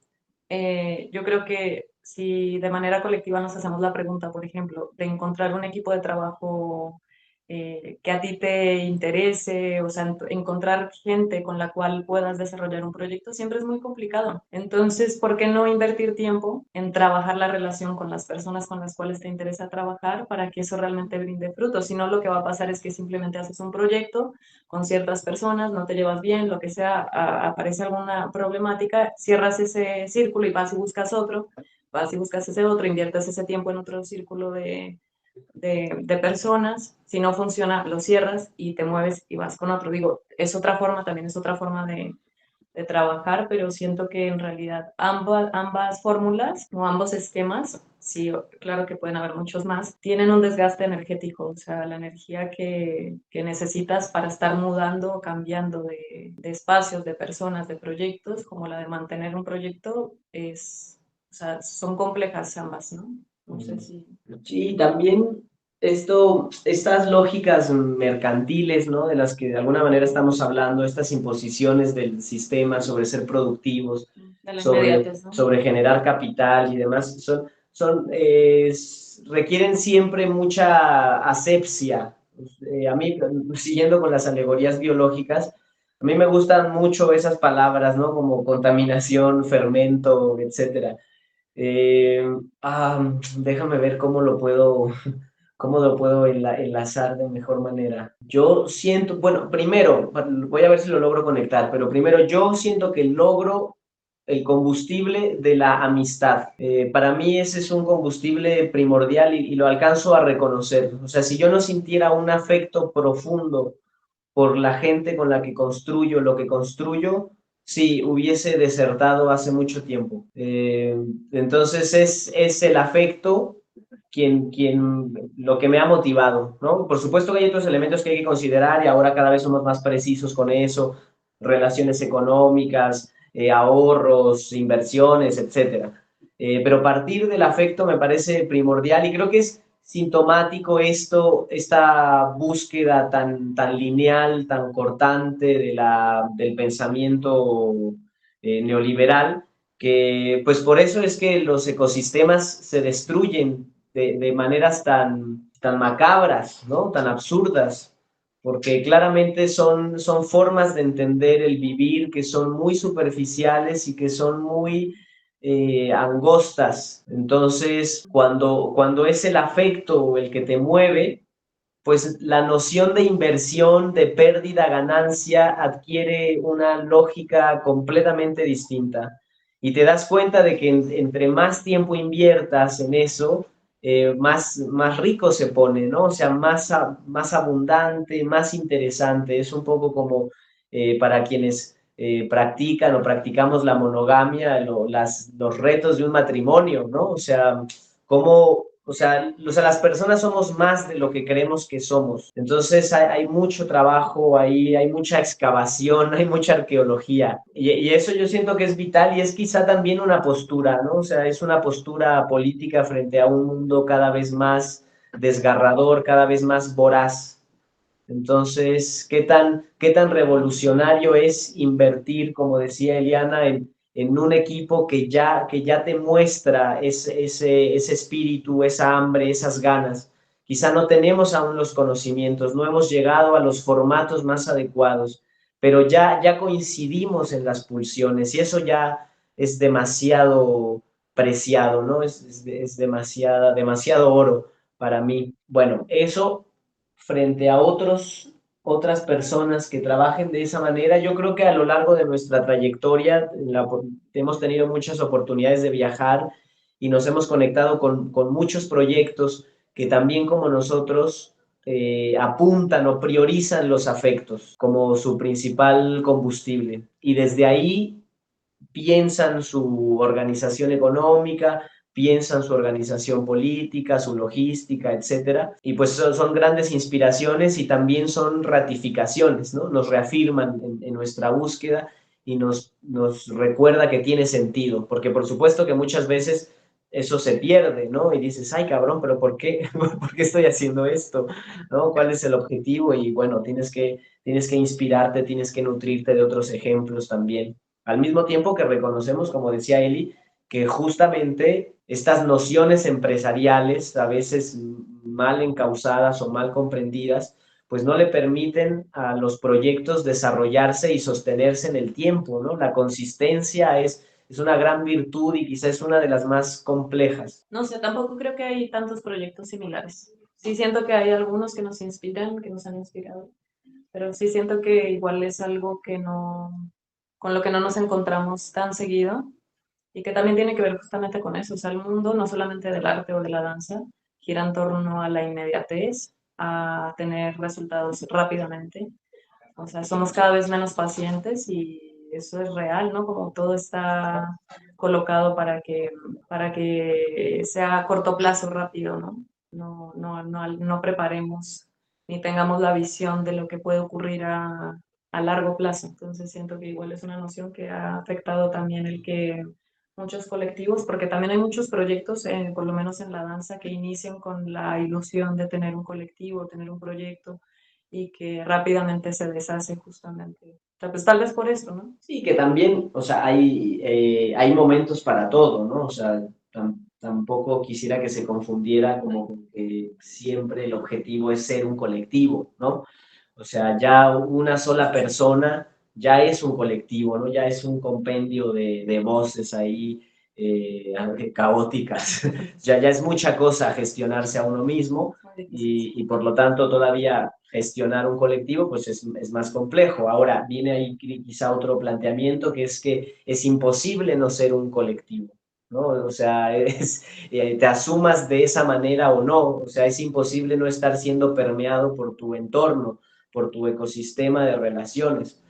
yo creo que si de manera colectiva nos hacemos la pregunta, por ejemplo, de encontrar un equipo de trabajo que a ti te interese, o sea, encontrar gente con la cual puedas desarrollar un proyecto siempre es muy complicado. Entonces, ¿por qué no invertir tiempo en trabajar la relación con las personas con las cuales te interesa trabajar para que eso realmente brinde frutos? Si no, lo que va a pasar es que simplemente haces un proyecto con ciertas personas, no te llevas bien, lo que sea, aparece alguna problemática, cierras ese círculo y vas y buscas otro, vas y buscas ese otro, inviertes ese tiempo en otro círculo de personas. Si no funciona, lo cierras y te mueves y vas con otro. Digo, es otra forma, también es otra forma de trabajar, pero siento que en realidad ambas fórmulas o ambos esquemas, sí, claro que pueden haber muchos más, tienen un desgaste energético, o sea, la energía que necesitas para estar mudando, cambiando de espacios, de personas, de proyectos, como la de mantener un proyecto, o sea, son complejas ambas, ¿no? No sé si... Sí, también estas lógicas mercantiles, ¿no? De las que de alguna manera estamos hablando, estas imposiciones del sistema sobre ser productivos, De la inmediatez, ¿no? sobre generar capital y demás, requieren siempre mucha asepsia. A mí, siguiendo con las alegorías biológicas, a mí me gustan mucho esas palabras, ¿no? Como contaminación, fermento, etcétera. Eh, Déjame ver cómo lo puedo enlazar de mejor manera. Yo siento, bueno, primero, voy a ver si lo logro conectar, pero primero yo siento que logro el combustible de la amistad. Para mí ese es un combustible primordial y lo alcanzo a reconocer. O sea, si yo no sintiera un afecto profundo por la gente con la que construyo lo que construyo, sí, hubiese desertado hace mucho tiempo. Entonces es el afecto lo que me ha motivado, ¿no? Por supuesto que hay otros elementos que hay que considerar y ahora cada vez somos más precisos con eso, relaciones económicas, ahorros, inversiones, etcétera. Pero partir del afecto me parece primordial y creo que es sintomático esta búsqueda tan lineal, tan cortante del pensamiento neoliberal, que pues por eso es que los ecosistemas se destruyen de maneras tan macabras, ¿no? Tan absurdas, porque claramente son formas de entender el vivir que son muy superficiales y que son muy angostas. Entonces, cuando es el afecto el que te mueve, pues la noción de inversión, de pérdida, ganancia, adquiere una lógica completamente distinta. Y te das cuenta de que entre más tiempo inviertas en eso, más rico se pone, ¿no? O sea, más abundante, más interesante. Es un poco como para quienes practican o practicamos la monogamia, los retos de un matrimonio, ¿no? O sea, las personas somos más de lo que creemos que somos. Entonces hay mucho trabajo ahí, hay mucha excavación, hay mucha arqueología. Y eso yo siento que es vital y es quizá también una postura, ¿no? O sea, es una postura política frente a un mundo cada vez más desgarrador, cada vez más voraz. Entonces, qué tan revolucionario es invertir, como decía Eliana, en un equipo que ya te muestra ese espíritu, esa hambre, esas ganas? Quizá no tenemos aún los conocimientos, no hemos llegado a los formatos más adecuados, pero ya coincidimos en las pulsiones y eso ya es demasiado preciado, ¿no? Es demasiado oro para mí. Bueno, eso frente a otras personas que trabajen de esa manera. Yo creo que a lo largo de nuestra trayectoria hemos tenido muchas oportunidades de viajar y nos hemos conectado con muchos proyectos que también como nosotros apuntan o priorizan los afectos como su principal combustible. Y desde ahí piensan su organización económica, piensan su organización política, su logística, etcétera. Y pues son grandes inspiraciones y también son ratificaciones, ¿no? Nos reafirman en nuestra búsqueda y nos recuerda que tiene sentido, porque por supuesto que muchas veces eso se pierde, ¿no? Y dices, ay cabrón, pero ¿por qué? ¿Por qué estoy haciendo esto? ¿No? ¿Cuál es el objetivo? Y bueno, tienes que inspirarte, tienes que nutrirte de otros ejemplos también. Al mismo tiempo que reconocemos, como decía Eli, que justamente estas nociones empresariales, a veces mal encausadas o mal comprendidas, pues no le permiten a los proyectos desarrollarse y sostenerse en el tiempo, ¿no? La consistencia es una gran virtud y quizás es una de las más complejas. No sé, tampoco creo que hay tantos proyectos similares. Sí siento que hay algunos que nos inspiran, que nos han inspirado, pero sí siento que igual es algo que no, con lo que no nos encontramos tan seguido y que también tiene que ver justamente con eso. O sea, el mundo no solamente del arte o de la danza gira en torno a la inmediatez, a tener resultados rápidamente. O sea, somos cada vez menos pacientes y eso es real, ¿no? Como todo está colocado para que sea a corto plazo rápido, ¿no? No preparemos ni tengamos la visión de lo que puede ocurrir a largo plazo. Entonces siento que igual es una noción que ha afectado también el que muchos colectivos, porque también hay muchos proyectos, por lo menos en la danza, que inician con la ilusión de tener un colectivo, tener un proyecto, y que rápidamente se deshace justamente. O sea, pues tal vez por eso, ¿no? Sí, que también, o sea, hay momentos para todo, ¿no? O sea, tampoco quisiera que se confundiera como que siempre el objetivo es ser un colectivo, ¿no? O sea, ya una sola persona ya es un colectivo, ¿no? Ya es un compendio de voces ahí caóticas. Ya es mucha cosa gestionarse a uno mismo y por lo tanto todavía gestionar un colectivo pues es más complejo. Ahora viene ahí quizá otro planteamiento que es imposible no ser un colectivo, ¿no? O sea, te asumas de esa manera o no, o sea, es imposible no estar siendo permeado por tu entorno, por tu ecosistema de relaciones.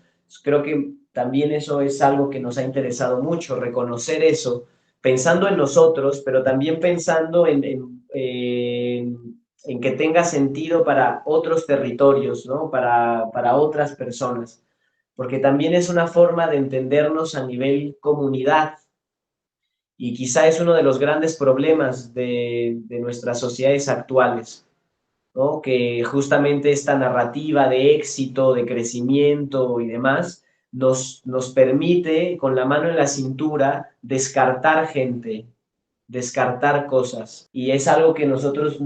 Creo que también eso es algo que nos ha interesado mucho, reconocer eso, pensando en nosotros, pero también pensando en que tenga sentido para otros territorios, ¿no? Para otras personas, porque también es una forma de entendernos a nivel comunidad y quizá es uno de los grandes problemas de nuestras sociedades actuales, ¿no? Que justamente esta narrativa de éxito, de crecimiento y demás, nos permite, con la mano en la cintura, descartar gente, descartar cosas. Y es algo que nosotros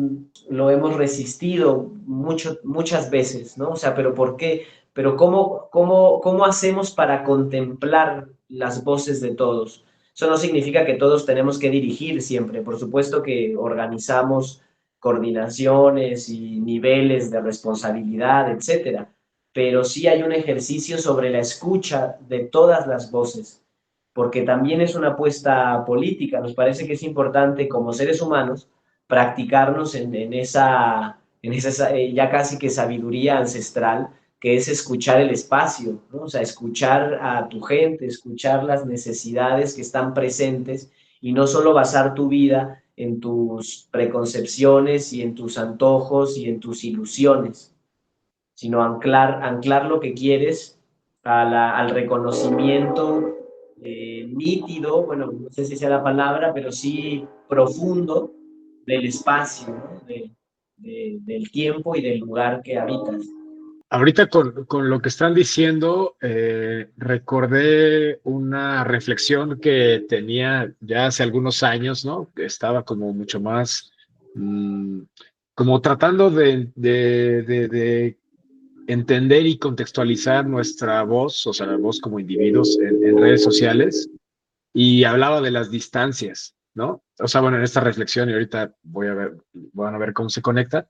lo hemos resistido muchas veces, ¿no? O sea, pero ¿por qué? Pero ¿cómo hacemos para contemplar las voces de todos? Eso no significa que todos tenemos que dirigir siempre. Por supuesto que organizamos coordinaciones y niveles de responsabilidad, etcétera. Pero sí hay un ejercicio sobre la escucha de todas las voces, porque también es una apuesta política. Nos parece que es importante como seres humanos practicarnos en esa ya casi que sabiduría ancestral, que es escuchar el espacio, ¿no? O sea, escuchar a tu gente, escuchar las necesidades que están presentes y no solo basar tu vida en tus preconcepciones y en tus antojos y en tus ilusiones, sino anclar lo que quieres al reconocimiento nítido, bueno, no sé si sea la palabra, pero sí profundo del espacio, ¿no? Del tiempo y del lugar que habitas. Ahorita con lo que están diciendo, recordé una reflexión que tenía ya hace algunos años, ¿no? Que estaba como mucho más, mm, como tratando de entender y contextualizar nuestra voz, o sea, la voz como individuos en redes sociales, y hablaba de las distancias, ¿no? O sea, bueno, en esta reflexión, y ahorita van a ver cómo se conecta.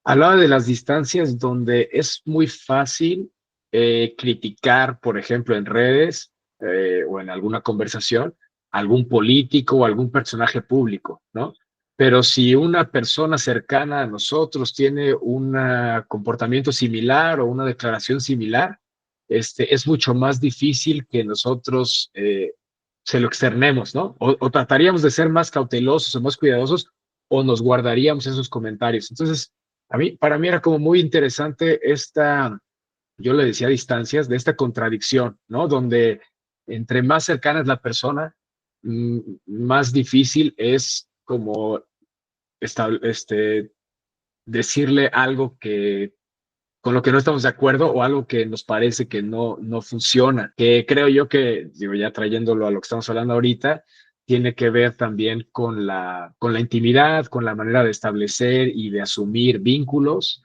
Hablaba de las distancias donde es muy fácil criticar, por ejemplo, en redes o en alguna conversación, algún político o algún personaje público, ¿no? Pero si una persona cercana a nosotros tiene un comportamiento similar o una declaración similar, es mucho más difícil que nosotros se lo externemos, ¿no? O trataríamos de ser más cautelosos o más cuidadosos o nos guardaríamos esos comentarios. Entonces, para mí era como muy interesante yo le decía distancias, de esta contradicción, ¿no? Donde entre más cercana es la persona, más difícil es como decirle algo con lo que no estamos de acuerdo o algo que nos parece que no funciona. Que creo yo que, digo, ya trayéndolo a lo que estamos hablando ahorita, tiene que ver también con la intimidad, con la manera de establecer y de asumir vínculos.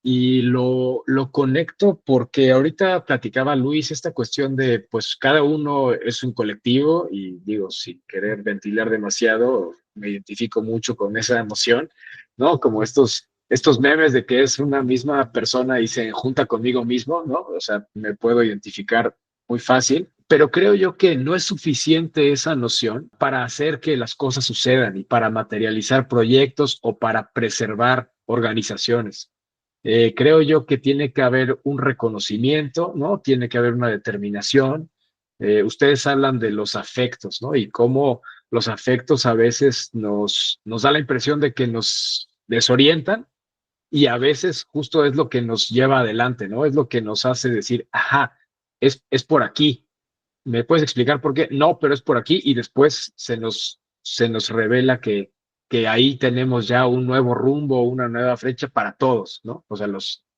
Y lo conecto porque ahorita platicaba Luis esta cuestión de, pues cada uno es un colectivo y digo, sin querer ventilar demasiado, me identifico mucho con esa emoción, ¿no? Como estos memes de que es una misma persona y se junta conmigo mismo, ¿no? O sea, me puedo identificar muy fácil, pero creo yo que no es suficiente esa noción para hacer que las cosas sucedan y para materializar proyectos o para preservar organizaciones. Creo yo que tiene que haber un reconocimiento, ¿no? Tiene que haber una determinación. Ustedes hablan de los afectos, ¿no? Y cómo los afectos a veces nos da la impresión de que nos desorientan y a veces justo es lo que nos lleva adelante, ¿no? Es lo que nos hace decir, ajá, es por aquí. ¿Me puedes explicar por qué? No, pero es por aquí y después se nos revela que ahí tenemos ya un nuevo rumbo, una nueva fecha para todos, ¿no? O sea,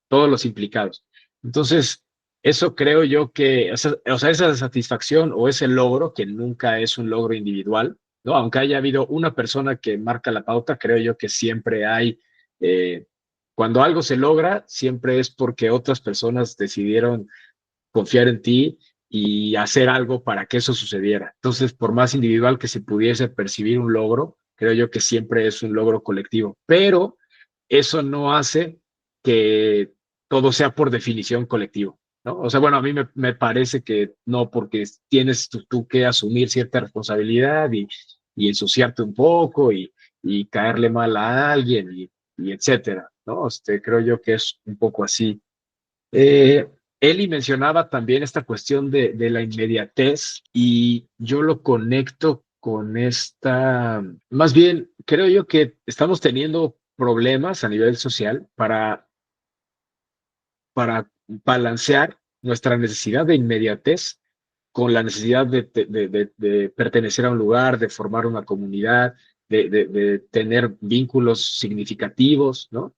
todos los implicados. Entonces, eso creo yo que, o sea, esa satisfacción o ese logro, que nunca es un logro individual, ¿no? Aunque haya habido una persona que marca la pauta, creo yo que siempre hay, eh, cuando algo se logra, siempre es porque otras personas decidieron confiar en ti y hacer algo para que eso sucediera. Entonces, por más individual que se pudiese percibir un logro, creo yo que siempre es un logro colectivo, pero eso no hace que todo sea por definición colectivo, ¿no? O sea, bueno, a mí me parece que no, porque tienes tú que asumir cierta responsabilidad y ensuciarte un poco y caerle mal a alguien y etcétera, ¿no? Creo yo que es un poco así. Eh, Eli mencionaba también esta cuestión de la inmediatez y yo lo conecto con más bien creo yo que estamos teniendo problemas a nivel social para balancear nuestra necesidad de inmediatez con la necesidad de pertenecer a un lugar, de formar una comunidad, de tener vínculos significativos, ¿no?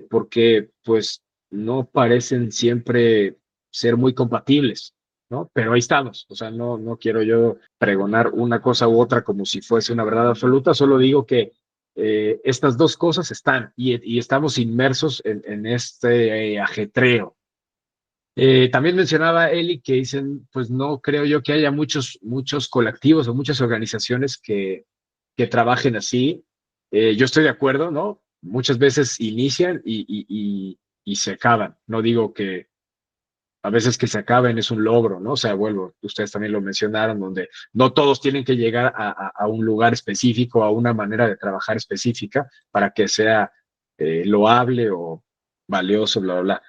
Porque pues no parecen siempre ser muy compatibles, ¿no? Pero ahí estamos, o sea, no quiero yo pregonar una cosa u otra como si fuese una verdad absoluta, solo digo que estas dos cosas están y estamos inmersos en este ajetreo. También mencionaba Eli que dicen, pues no creo yo que haya muchos colectivos o muchas organizaciones que trabajen así. Yo estoy de acuerdo, ¿no? Muchas veces inician y se acaban. No digo que a veces que se acaben es un logro, ¿no? O sea, vuelvo, ustedes también lo mencionaron, donde no todos tienen que llegar a un lugar específico, a una manera de trabajar específica para que sea loable o valioso, bla, bla, bla.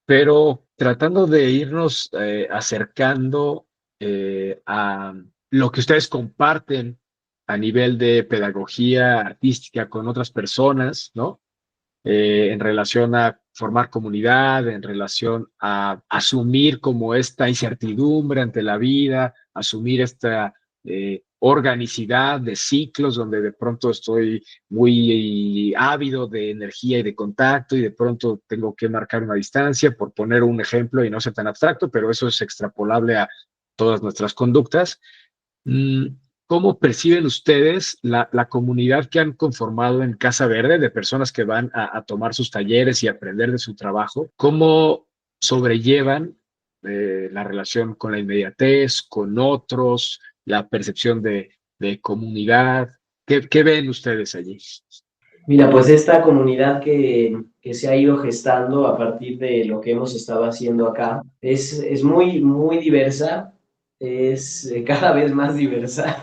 Pero tratando de irnos acercando a lo que ustedes comparten a nivel de pedagogía artística con otras personas, ¿no? En relación a formar comunidad, en relación a asumir como esta incertidumbre ante la vida, asumir esta organicidad de ciclos donde de pronto estoy muy ávido de energía y de contacto y de pronto tengo que marcar una distancia, por poner un ejemplo y no ser tan abstracto, pero eso es extrapolable a todas nuestras conductas. Mm, ¿Cómo perciben ustedes la comunidad que han conformado en Casa Verde de personas que van a tomar sus talleres y aprender de su trabajo? ¿Cómo sobrellevan la relación con la inmediatez, con otros, la percepción de comunidad? ¿Qué ven ustedes allí? Mira, pues esta comunidad que se ha ido gestando a partir de lo que hemos estado haciendo acá es muy, muy diversa, es cada vez más diversa.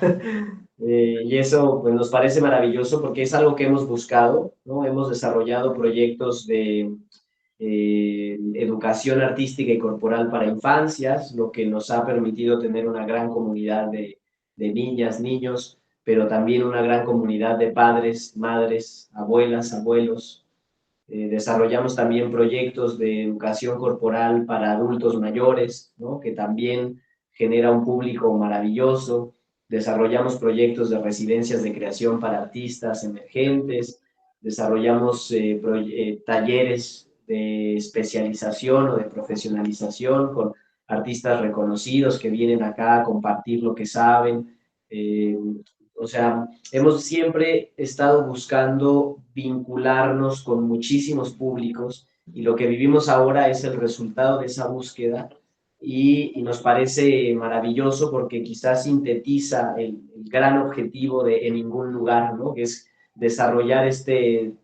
Y eso pues, nos parece maravilloso porque es algo que hemos buscado, ¿no? Hemos desarrollado proyectos de educación artística y corporal para infancias, lo que nos ha permitido tener una gran comunidad de niñas, niños, pero también una gran comunidad de padres, madres, abuelas, abuelos. Desarrollamos también proyectos de educación corporal para adultos mayores, ¿no? Que también genera un público maravilloso. Desarrollamos proyectos de residencias de creación para artistas emergentes. Desarrollamos talleres de especialización o de profesionalización con artistas reconocidos que vienen acá a compartir lo que saben. O sea, hemos siempre estado buscando vincularnos con muchísimos públicos y lo que vivimos ahora es el resultado de esa búsqueda y nos parece maravilloso porque quizás sintetiza el gran objetivo de En Ningún Lugar, ¿no? Que es desarrollar este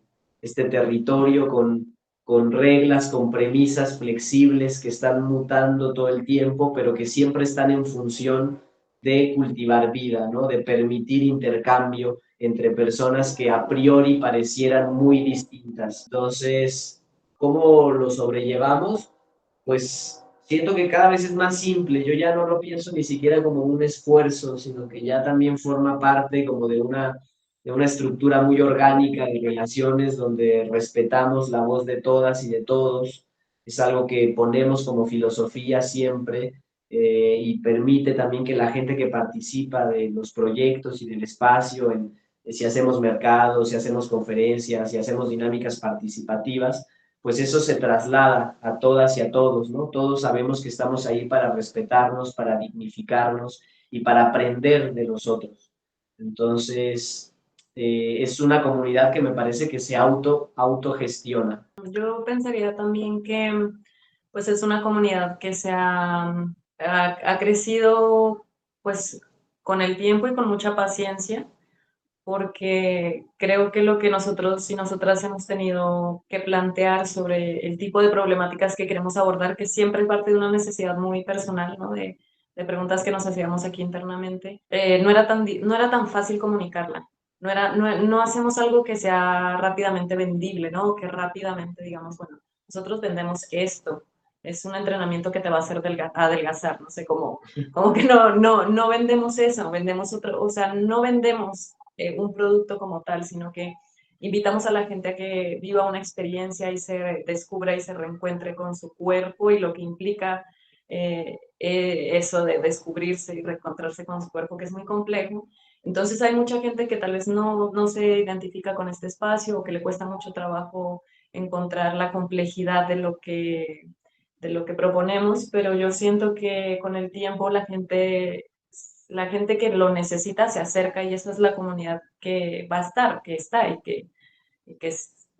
territorio con reglas, con premisas flexibles que están mutando todo el tiempo, pero que siempre están en función de cultivar vida, ¿no? De permitir intercambio entre personas que a priori parecieran muy distintas. Entonces, ¿cómo lo sobrellevamos? Pues siento que cada vez es más simple. Yo ya no lo pienso ni siquiera como un esfuerzo, sino que ya también forma parte como de una estructura muy orgánica de relaciones donde respetamos la voz de todas y de todos. Es algo que ponemos como filosofía siempre y permite también que la gente que participa de los proyectos y del espacio, si hacemos mercados, si hacemos conferencias, si hacemos dinámicas participativas, pues eso se traslada a todas y a todos, ¿no? Todos sabemos que estamos ahí para respetarnos, para dignificarnos y para aprender de los otros. Entonces, es una comunidad que me parece que se autogestiona. Yo pensaría también que pues es una comunidad que ha crecido pues con el tiempo y con mucha paciencia, porque creo que lo que nosotros y nosotras hemos tenido que plantear sobre el tipo de problemáticas que queremos abordar, que siempre parte de una necesidad muy personal, ¿no? De preguntas que nos hacíamos aquí internamente, no era tan fácil comunicarla. No hacemos algo que sea rápidamente vendible, ¿no? Que rápidamente digamos, bueno, nosotros vendemos esto, es un entrenamiento que te va a hacer adelgazar, no sé cómo, como que no vendemos eso, vendemos otro, o sea, no vendemos un producto como tal, sino que invitamos a la gente a que viva una experiencia y se descubra y se reencuentre con su cuerpo y lo que implica eso de descubrirse y reencontrarse con su cuerpo, que es muy complejo. Entonces hay mucha gente que tal vez no se identifica con este espacio o que le cuesta mucho trabajo encontrar la complejidad de lo que proponemos, pero yo siento que con el tiempo la gente que lo necesita se acerca y esa es la comunidad que va a estar, que está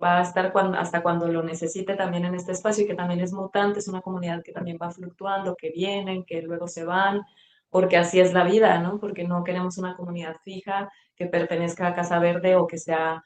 va a estar hasta cuando lo necesite también en este espacio y que también es mutante, es una comunidad que también va fluctuando, que vienen, que luego se van, porque así es la vida, ¿no? Porque no queremos una comunidad fija que pertenezca a Casa Verde o que sea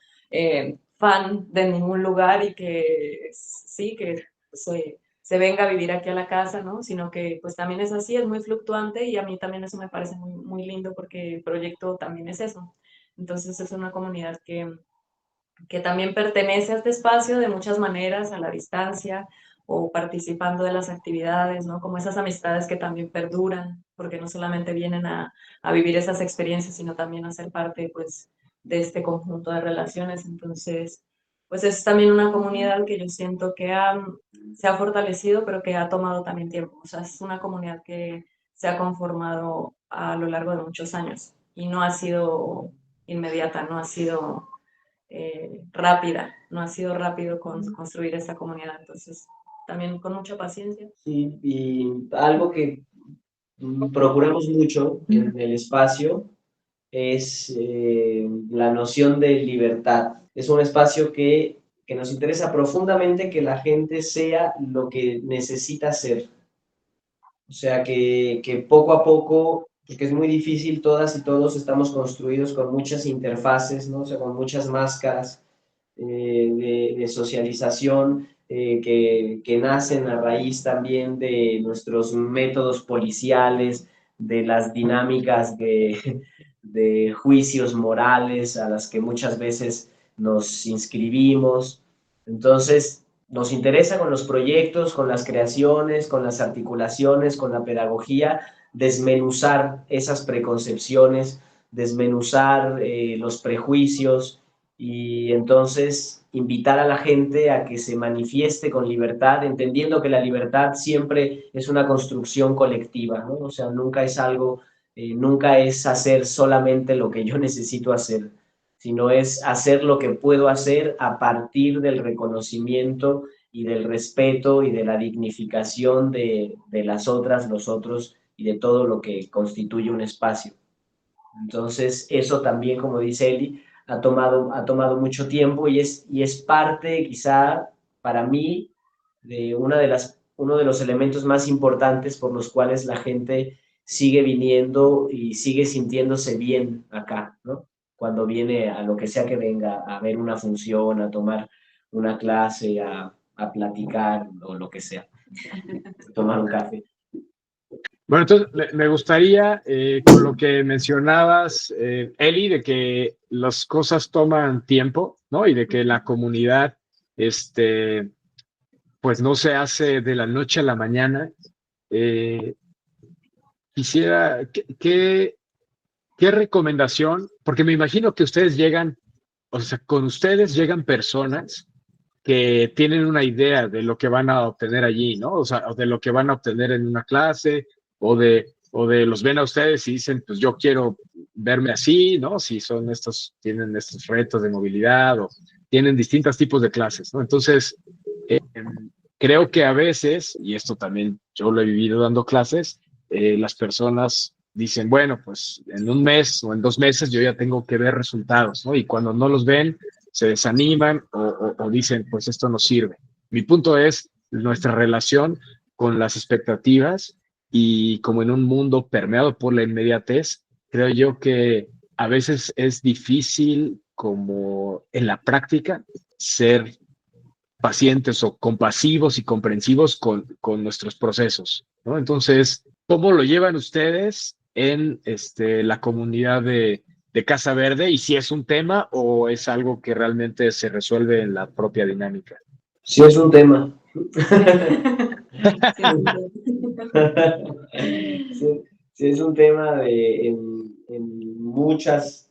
fan de ningún lugar y que sí, que se venga a vivir aquí a la casa, ¿no? Sino que pues también es así, es muy fluctuante y a mí también eso me parece muy lindo porque el proyecto también es eso. Entonces es una comunidad que también pertenece a este espacio de muchas maneras, a la distancia o participando de las actividades, ¿no? Como esas amistades que también perduran, porque no solamente vienen a vivir esas experiencias, sino también a ser parte, pues, de este conjunto de relaciones. Entonces, pues es también una comunidad que yo siento que se ha fortalecido, pero que ha tomado también tiempo. O sea, es una comunidad que se ha conformado a lo largo de muchos años y no ha sido inmediata, no ha sido rápida, no ha sido rápido construir esa comunidad, entonces también con mucha paciencia. Sí, y algo que procuramos mucho en el espacio es la noción de libertad. Es un espacio que nos interesa profundamente que la gente sea lo que necesita ser. O sea, que poco a poco, porque es muy difícil, todas y todos estamos construidos con muchas interfaces, ¿no? O sea, con muchas máscaras de socialización que nacen a raíz también de nuestros métodos policiales, de las dinámicas de juicios morales a las que muchas veces nos inscribimos. Entonces, nos interesa con los proyectos, con las creaciones, con las articulaciones, con la pedagogía, desmenuzar esas preconcepciones, desmenuzar los prejuicios y entonces invitar a la gente a que se manifieste con libertad, entendiendo que la libertad siempre es una construcción colectiva, ¿no? O sea, nunca es algo, nunca es hacer solamente lo que yo necesito hacer, sino es hacer lo que puedo hacer a partir del reconocimiento y del respeto y de la dignificación de las otras, los otros y de todo lo que constituye un espacio. Entonces, eso también, como dice Eli, ha tomado mucho tiempo y es parte, quizá, para mí, de uno de los elementos más importantes por los cuales la gente sigue viniendo y sigue sintiéndose bien acá, ¿no? Cuando viene a lo que sea que venga, a ver una función, a tomar una clase, a platicar o lo que sea, tomar un café. Bueno, entonces me gustaría, con lo que mencionabas, Eli, de que las cosas toman tiempo, ¿no? Y de que la comunidad, este, pues no se hace de la noche a la mañana. Eh, quisiera, ¿qué recomendación? Porque me imagino que ustedes llegan, o sea, con ustedes llegan personas que tienen una idea de lo que van a obtener allí, ¿no? O sea, o de lo que van a obtener en una clase, o de los ven a ustedes y dicen, pues yo quiero verme así, ¿no? Si son estos, tienen estos retos de movilidad o tienen distintos tipos de clases, ¿no? Entonces, eh, creo que a veces, y esto también yo lo he vivido dando clases, las personas dicen, bueno, pues en un mes o en 2 meses yo ya tengo que ver resultados, ¿no? Y cuando no los ven, se desaniman o dicen, pues esto no sirve. Mi punto es nuestra relación con las expectativas y como en un mundo permeado por la inmediatez, creo yo que a veces es difícil como en la práctica ser pacientes o compasivos y comprensivos con nuestros procesos, ¿no? Entonces, ¿cómo lo llevan ustedes en la comunidad de Casa Verde y si es un tema o es algo que realmente se resuelve en la propia dinámica? Sí, es un tema. Sí, Sí, sí, es un tema en muchas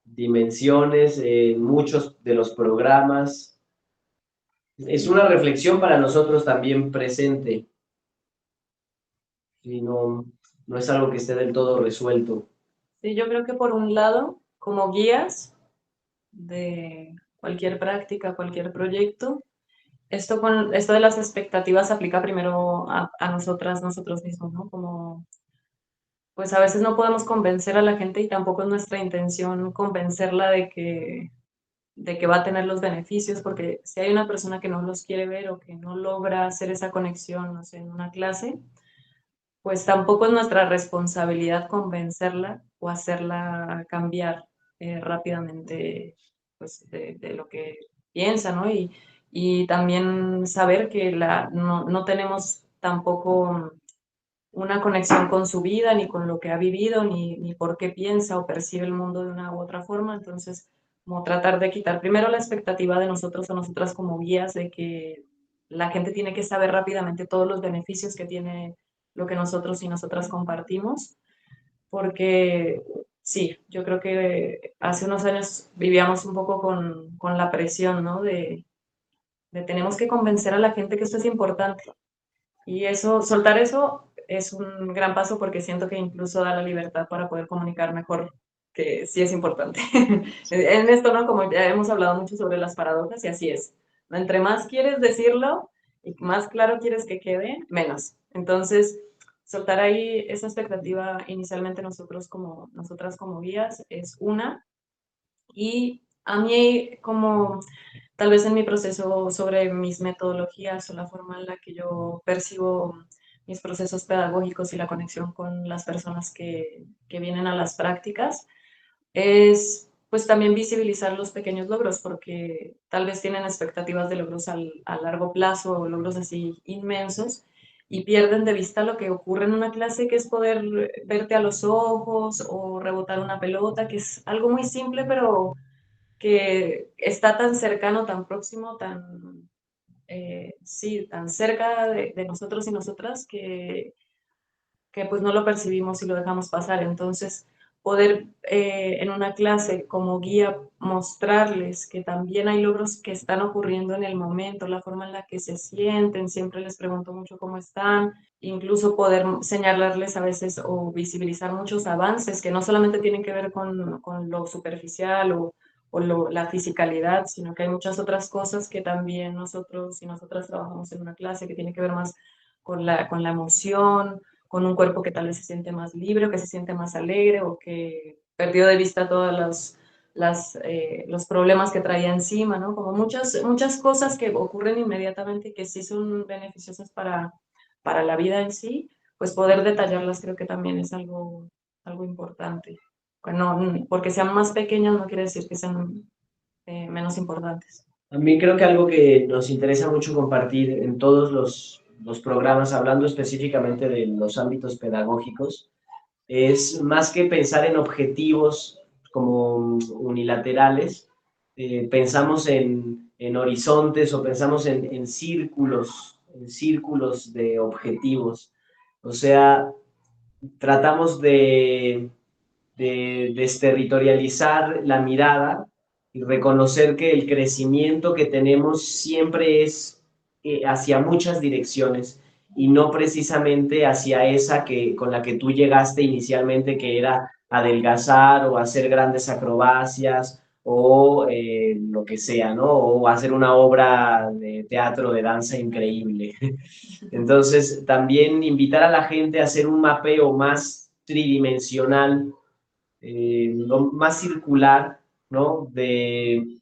dimensiones, en muchos de los programas. Es una reflexión para nosotros también presente, y no es algo que esté del todo resuelto. sí, yo creo que por un lado, como guías de cualquier práctica, cualquier proyecto, esto de las expectativas aplica primero a nosotras, nosotros mismos, ¿no? Como, pues a veces no podemos convencer a la gente y tampoco es nuestra intención convencerla de que va a tener los beneficios, porque si hay una persona que no los quiere ver o que no logra hacer esa conexión, no sé, en una clase, pues tampoco es nuestra responsabilidad convencerla o hacerla cambiar rápidamente pues, de lo que piensa, ¿no? Y también saber que no tenemos tampoco una conexión con su vida, ni con lo que ha vivido, ni por qué piensa o percibe el mundo de una u otra forma. Entonces, como tratar de quitar primero la expectativa de nosotros o nosotras como guías de que la gente tiene que saber rápidamente todos los beneficios que tiene lo que nosotros y nosotras compartimos, porque sí, yo creo que hace unos años vivíamos un poco con la presión, ¿no? De tenemos que convencer a la gente que esto es importante. Y eso, soltar eso es un gran paso porque siento que incluso da la libertad para poder comunicar mejor, que sí es importante. En esto, ¿no? Como ya hemos hablado mucho sobre las paradojas y así es. Entre más quieres decirlo y más claro quieres que quede, menos. Entonces, soltar ahí esa expectativa inicialmente nosotras como guías es una. Y a mí, como tal vez en mi proceso sobre mis metodologías o la forma en la que yo percibo mis procesos pedagógicos y la conexión con las personas que vienen a las prácticas, es pues también visibilizar los pequeños logros, porque tal vez tienen expectativas de logros a largo plazo o logros así inmensos y pierden de vista lo que ocurre en una clase, que es poder verte a los ojos o rebotar una pelota, que es algo muy simple, pero que está tan cercano, tan próximo, sí, tan cerca de nosotros y nosotras que pues no lo percibimos y lo dejamos pasar. Entonces, poder en una clase como guía mostrarles que también hay logros que están ocurriendo en el momento, la forma en la que se sienten, siempre les pregunto mucho cómo están, incluso poder señalarles a veces o visibilizar muchos avances que no solamente tienen que ver con lo superficial o la fisicalidad, sino que hay muchas otras cosas que también nosotros y nosotras trabajamos en una clase que tiene que ver más con la emoción, con un cuerpo que tal vez se siente más libre o que se siente más alegre o que perdió de vista todas los problemas que traía encima, ¿no? Como muchas cosas que ocurren inmediatamente y que sí son beneficiosas para la vida en sí, pues poder detallarlas creo que también es algo importante. Bueno, porque sean más pequeñas no quiere decir que sean menos importantes. A mí creo que algo que nos interesa mucho compartir en todos los programas, hablando específicamente de los ámbitos pedagógicos, es más que pensar en objetivos como unilaterales, pensamos en horizontes o pensamos en círculos de objetivos. O sea, tratamos de desterritorializar la mirada y reconocer que el crecimiento que tenemos siempre es hacia muchas direcciones y no precisamente hacia esa con la que tú llegaste inicialmente, que era adelgazar o hacer grandes acrobacias o lo que sea, ¿no? O hacer una obra de teatro, de danza increíble. Entonces, también invitar a la gente a hacer un mapeo más tridimensional, más circular, ¿no? De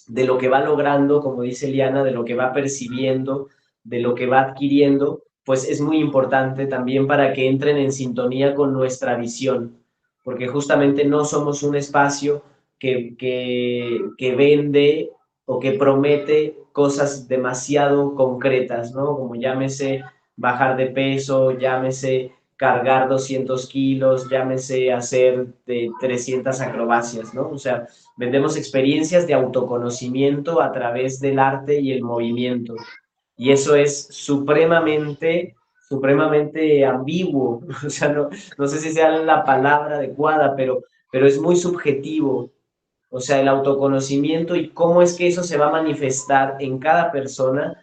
lo que va logrando, como dice Liana, de lo que va percibiendo, de lo que va adquiriendo, pues es muy importante también para que entren en sintonía con nuestra visión, porque justamente no somos un espacio que vende o que promete cosas demasiado concretas, ¿no? Como llámese bajar de peso, llámese cargar 200 kilos, llámese hacer de 300 acrobacias, ¿no? O sea, vendemos experiencias de autoconocimiento a través del arte y el movimiento. Y eso es supremamente ambiguo. O sea, no sé si sea la palabra adecuada, pero es muy subjetivo. O sea, el autoconocimiento y cómo es que eso se va a manifestar en cada persona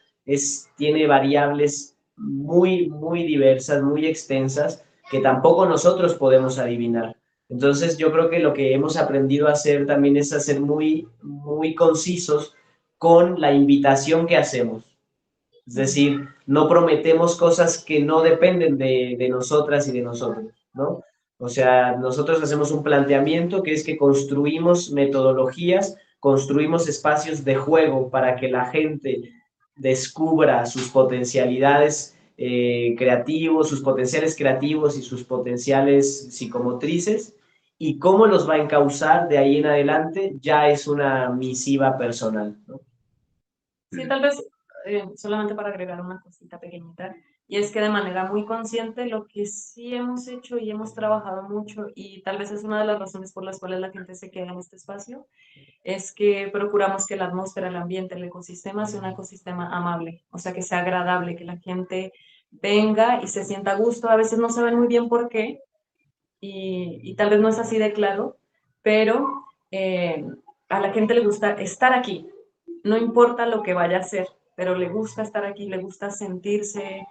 tiene variables muy diversas, muy extensas, que tampoco nosotros podemos adivinar. Entonces, yo creo que lo que hemos aprendido a hacer también es a ser muy concisos con la invitación que hacemos. Es decir, no prometemos cosas que no dependen de nosotras y de nosotros, ¿no? O sea, nosotros hacemos un planteamiento que es que construimos metodologías, construimos espacios de juego para que la gente descubra sus potencialidades creativos, sus potenciales creativos y sus potenciales psicomotrices, y cómo los va a encauzar de ahí en adelante ya es una misiva personal, ¿no? Sí, tal vez solamente para agregar una cosita pequeñita, y es que de manera muy consciente lo que sí hemos hecho y hemos trabajado mucho, y tal vez es una de las razones por las cuales la gente se queda en este espacio, es que procuramos que la atmósfera, el ambiente, el ecosistema sea un ecosistema amable, o sea, que sea agradable, que la gente venga y se sienta a gusto. A veces no saben muy bien por qué, y tal vez no es así de claro, pero a la gente le gusta estar aquí, no importa lo que vaya a hacer, pero le gusta estar aquí, le gusta sentirse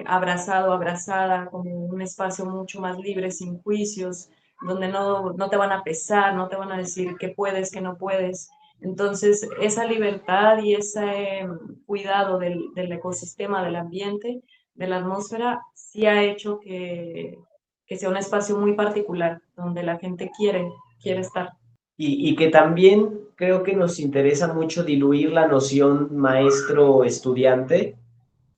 abrazado, abrazada, como un espacio mucho más libre, sin juicios, donde no te van a pesar, no te van a decir qué puedes, qué no puedes. Entonces, esa libertad y ese cuidado del ecosistema, del ambiente, de la atmósfera, sí ha hecho que sea un espacio muy particular, donde la gente quiere estar. Y que también creo que nos interesa mucho diluir la noción maestro-estudiante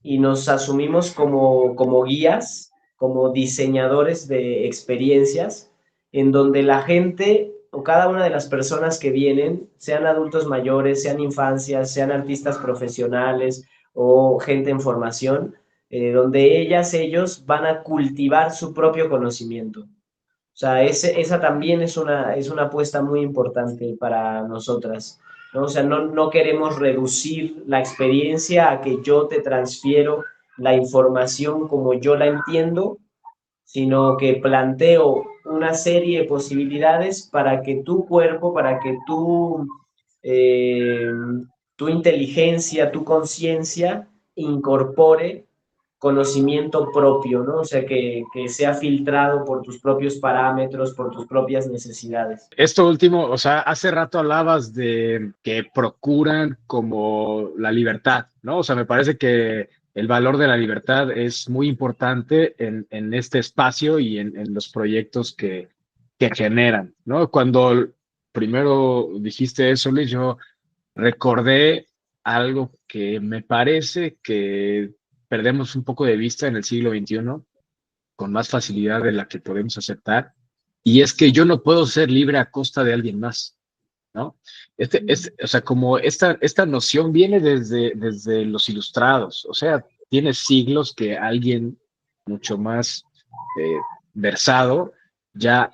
y nos asumimos como guías, como diseñadores de experiencias, en donde la gente o cada una de las personas que vienen, sean adultos mayores, sean infancias, sean artistas profesionales o gente en formación, donde ellos van a cultivar su propio conocimiento. O sea, esa también es una apuesta muy importante para nosotras, ¿no? O sea, no queremos reducir la experiencia a que yo te transfiero la información como yo la entiendo, sino que planteo una serie de posibilidades para que tu cuerpo, para que eh, tu inteligencia, tu conciencia incorpore conocimiento propio, ¿no? O sea, que sea filtrado por tus propios parámetros, por tus propias necesidades. Esto último, o sea, hace rato hablabas de que procuran como la libertad, ¿no? O sea, me parece que el valor de la libertad es muy importante en este espacio y en los proyectos que generan, ¿no? Cuando primero dijiste eso, Luis, yo recordé algo que me parece que perdemos un poco de vista en el siglo XXI con más facilidad de la que podemos aceptar, y es que yo no puedo ser libre a costa de alguien más, ¿no? O sea, como esta noción viene desde los ilustrados, o sea, tiene siglos que alguien mucho más versado ya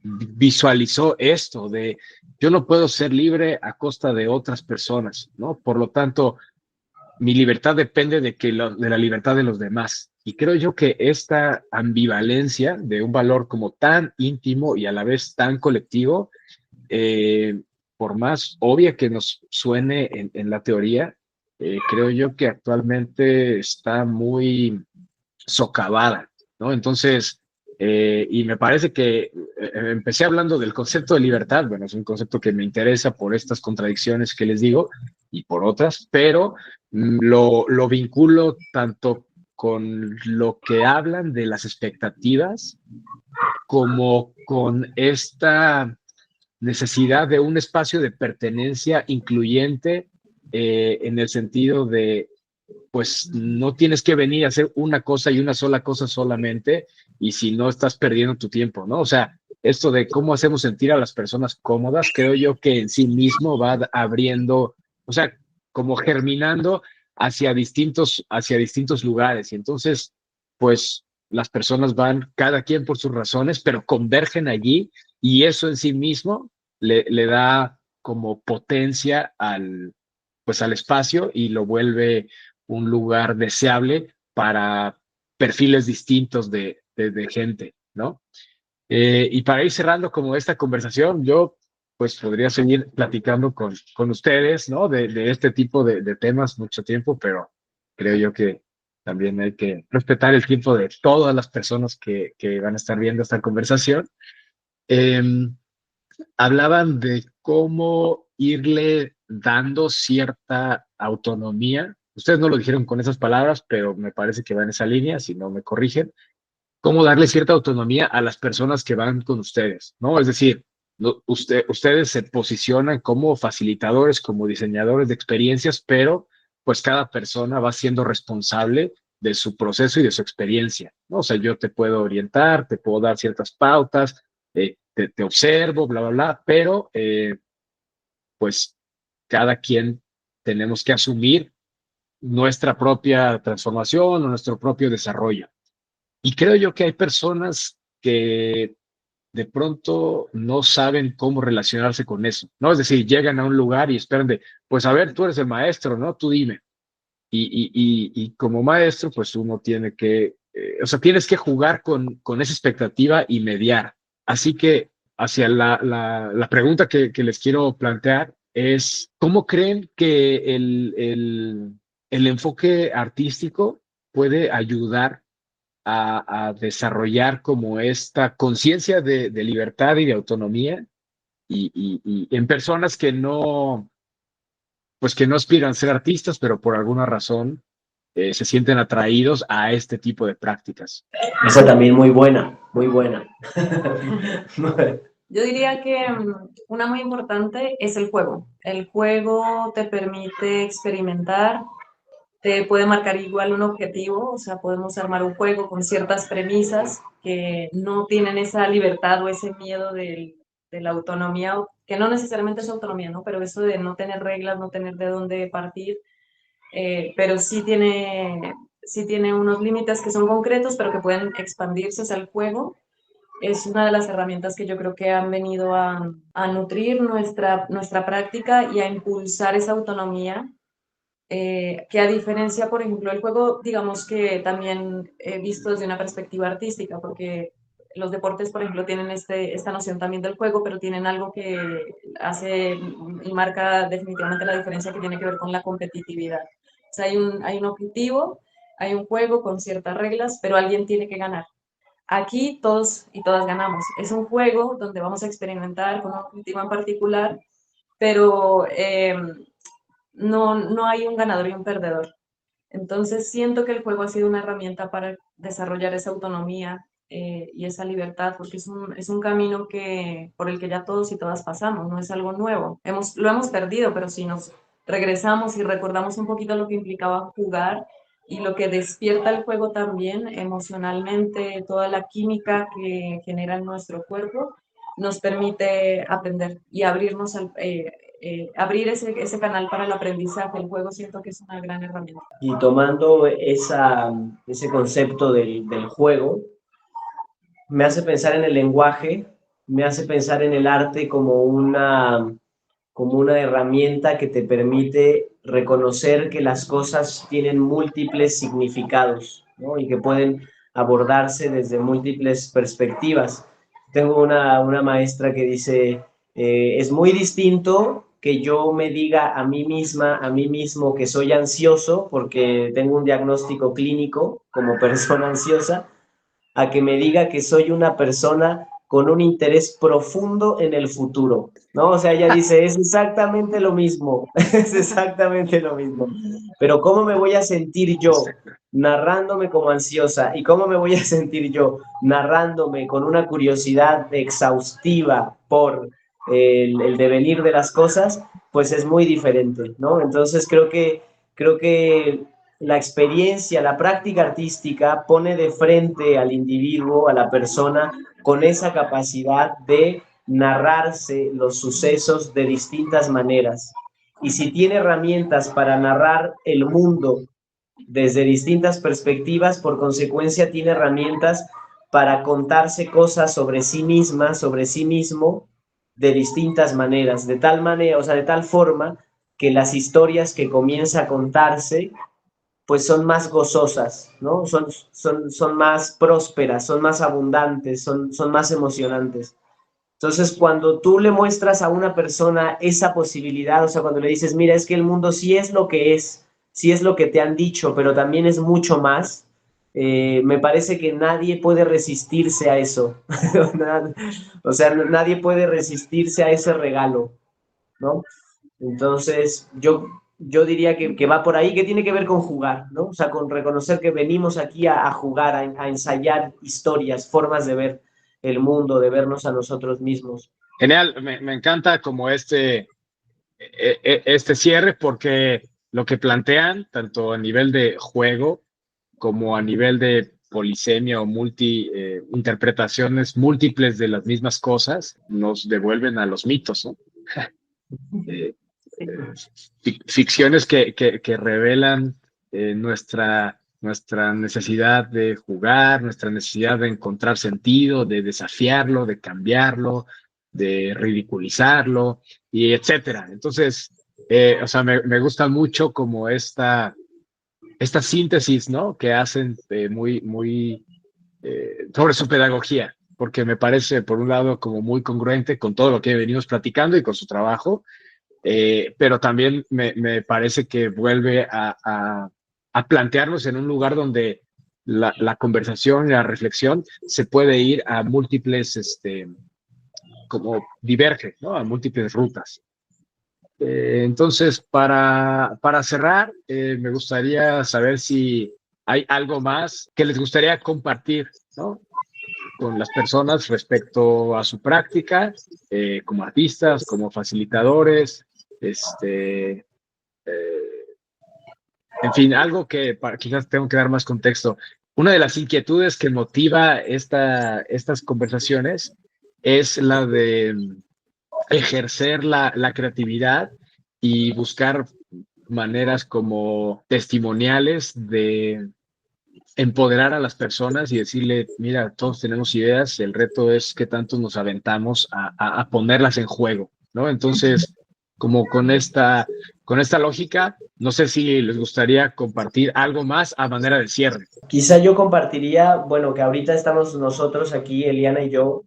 visualizó esto de yo no puedo ser libre a costa de otras personas, ¿no? Por lo tanto, mi libertad depende de la libertad de los demás. Y creo yo que esta ambivalencia de un valor como tan íntimo y a la vez tan colectivo, eh, por más obvia que nos suene en la teoría, creo yo que actualmente está muy socavada, ¿no? Entonces, y me parece que empecé hablando del concepto de libertad, bueno, es un concepto que me interesa por estas contradicciones que les digo y por otras, pero lo vinculo tanto con lo que hablan de las expectativas como con esta necesidad de un espacio de pertenencia incluyente, en el sentido de pues no tienes que venir a hacer una cosa y una sola cosa solamente, y si no estás perdiendo tu tiempo, ¿no? O sea, esto de cómo hacemos sentir a las personas cómodas, creo yo que en sí mismo va abriendo, o sea, como germinando hacia distintos lugares. Y entonces, pues las personas van cada quien por sus razones, pero convergen allí, y eso en sí mismo le da como potencia pues al espacio, y lo vuelve un lugar deseable para perfiles distintos de gente, ¿no? Y para ir cerrando como esta conversación, yo pues podría seguir platicando con ustedes, ¿no? De este tipo de temas mucho tiempo, pero creo yo que también hay que respetar el tiempo de todas las personas que van a estar viendo esta conversación. Eh, Hablaban de cómo irle dando cierta autonomía. Ustedes no lo dijeron con esas palabras, pero me parece que va en esa línea, si no me corrigen. Cómo darle cierta autonomía a las personas que van con ustedes, ¿no? Es decir, ustedes se posicionan como facilitadores, como diseñadores de experiencias, pero pues cada persona va siendo responsable de su proceso y de su experiencia, ¿no? O sea, yo te puedo orientar, te puedo dar ciertas pautas, te observo, bla, bla, bla, pero pues cada quien tenemos que asumir nuestra propia transformación o nuestro propio desarrollo. Y creo yo que hay personas que de pronto no saben cómo relacionarse con eso, ¿no? Es decir, llegan a un lugar y esperan de, pues a ver, tú eres el maestro, ¿no? Tú dime. Y como maestro, pues uno tiene que, o sea, tienes que jugar con esa expectativa y mediar. Así que hacia la pregunta que les quiero plantear es, ¿cómo creen que el enfoque artístico puede ayudar a desarrollar como esta conciencia de libertad y de autonomía y en personas que no, pues que no aspiran a ser artistas, pero por alguna razón se sienten atraídos a este tipo de prácticas? Esa también muy buena, muy buena. Yo diría que una muy importante es el juego. El juego te permite experimentar, te puede marcar igual un objetivo, o sea, podemos armar un juego con ciertas premisas que no tienen esa libertad o ese miedo de la autonomía, que no necesariamente es autonomía, ¿no? Pero eso de no tener reglas, no tener de dónde partir, pero sí tiene unos límites que son concretos, pero que pueden expandirse hacia el juego. Es una de las herramientas que yo creo que han venido a nutrir nuestra práctica y a impulsar esa autonomía, que a diferencia, por ejemplo, el juego, digamos que también he visto desde una perspectiva artística, porque los deportes, por ejemplo, tienen esta noción también del juego, pero tienen algo que hace y marca definitivamente la diferencia, que tiene que ver con la competitividad. O sea, hay un objetivo, hay un juego con ciertas reglas, pero alguien tiene que ganar. Aquí todos y todas ganamos. Es un juego donde vamos a experimentar con un objetivo en particular, pero no hay un ganador y un perdedor. Entonces siento que el juego ha sido una herramienta para desarrollar esa autonomía, y esa libertad, porque es un camino por el que ya todos y todas pasamos, no es algo nuevo. Lo hemos perdido, pero si nos regresamos y recordamos un poquito lo que implicaba jugar y lo que despierta el juego también emocionalmente, toda la química que genera en nuestro cuerpo, nos permite aprender y abrir ese canal para el aprendizaje. El juego siento que es una gran herramienta. Y tomando ese concepto del juego, me hace pensar en el lenguaje, me hace pensar en el arte como una herramienta que te permite reconocer que las cosas tienen múltiples significados, ¿no? Y que pueden abordarse desde múltiples perspectivas. Tengo una maestra que dice, es muy distinto que yo me diga a mí misma, a mí mismo que soy ansioso porque tengo un diagnóstico clínico como persona ansiosa, a que me diga que soy una persona con un interés profundo en el futuro, ¿no? O sea, ella dice, es exactamente lo mismo, es exactamente lo mismo. Pero ¿cómo me voy a sentir yo narrándome como ansiosa? ¿Y cómo me voy a sentir yo narrándome con una curiosidad exhaustiva por el devenir de las cosas? Pues es muy diferente, ¿no? Entonces creo que la experiencia, la práctica artística pone de frente al individuo, a la persona, con esa capacidad de narrarse los sucesos de distintas maneras. Y si tiene herramientas para narrar el mundo desde distintas perspectivas, por consecuencia tiene herramientas para contarse cosas sobre sí misma, sobre sí mismo, de distintas maneras, de tal manera, o sea, de tal forma que las historias que comienza a contarse pues son más gozosas, ¿no? Son más prósperas, son más abundantes, son más emocionantes. Entonces, cuando tú le muestras a una persona esa posibilidad, o sea, cuando le dices, mira, es que el mundo sí es lo que es, sí es lo que te han dicho, pero también es mucho más, me parece que nadie puede resistirse a eso. O sea, nadie puede resistirse a ese regalo, ¿no? Entonces, yo diría que va por ahí, que tiene que ver con jugar, ¿no? O sea, con reconocer que venimos aquí a jugar, a ensayar historias, formas de ver el mundo, de vernos a nosotros mismos. Genial, me encanta como este cierre porque lo que plantean, tanto a nivel de juego como a nivel de polisemia o interpretaciones múltiples de las mismas cosas, nos devuelven a los mitos, ¿no? Ficciones que revelan nuestra necesidad de jugar, nuestra necesidad de encontrar sentido, de desafiarlo, de cambiarlo, de ridiculizarlo, y etcétera. Entonces, o sea, me gusta mucho como esta síntesis, ¿no? Que hacen sobre su pedagogía, porque me parece, por un lado, como muy congruente con todo lo que venimos platicando y con su trabajo, pero también me parece que vuelve a plantearnos en un lugar donde la conversación y la reflexión se puede ir a múltiples, como diverge, ¿no? A múltiples rutas. Entonces, para cerrar, me gustaría saber si hay algo más que les gustaría compartir, ¿no? Con las personas respecto a su práctica, como artistas, como facilitadores, en fin, algo que quizás tengo que dar más contexto. Una de las inquietudes que motiva estas conversaciones es la de ejercer la creatividad y buscar maneras como testimoniales de empoderar a las personas y decirle, mira, todos tenemos ideas, el reto es qué tanto nos aventamos a ponerlas en juego, ¿no? Entonces, como con esta lógica, no sé si les gustaría compartir algo más a manera de cierre. Quizá yo compartiría, bueno, que ahorita estamos nosotros aquí, Eliana y yo,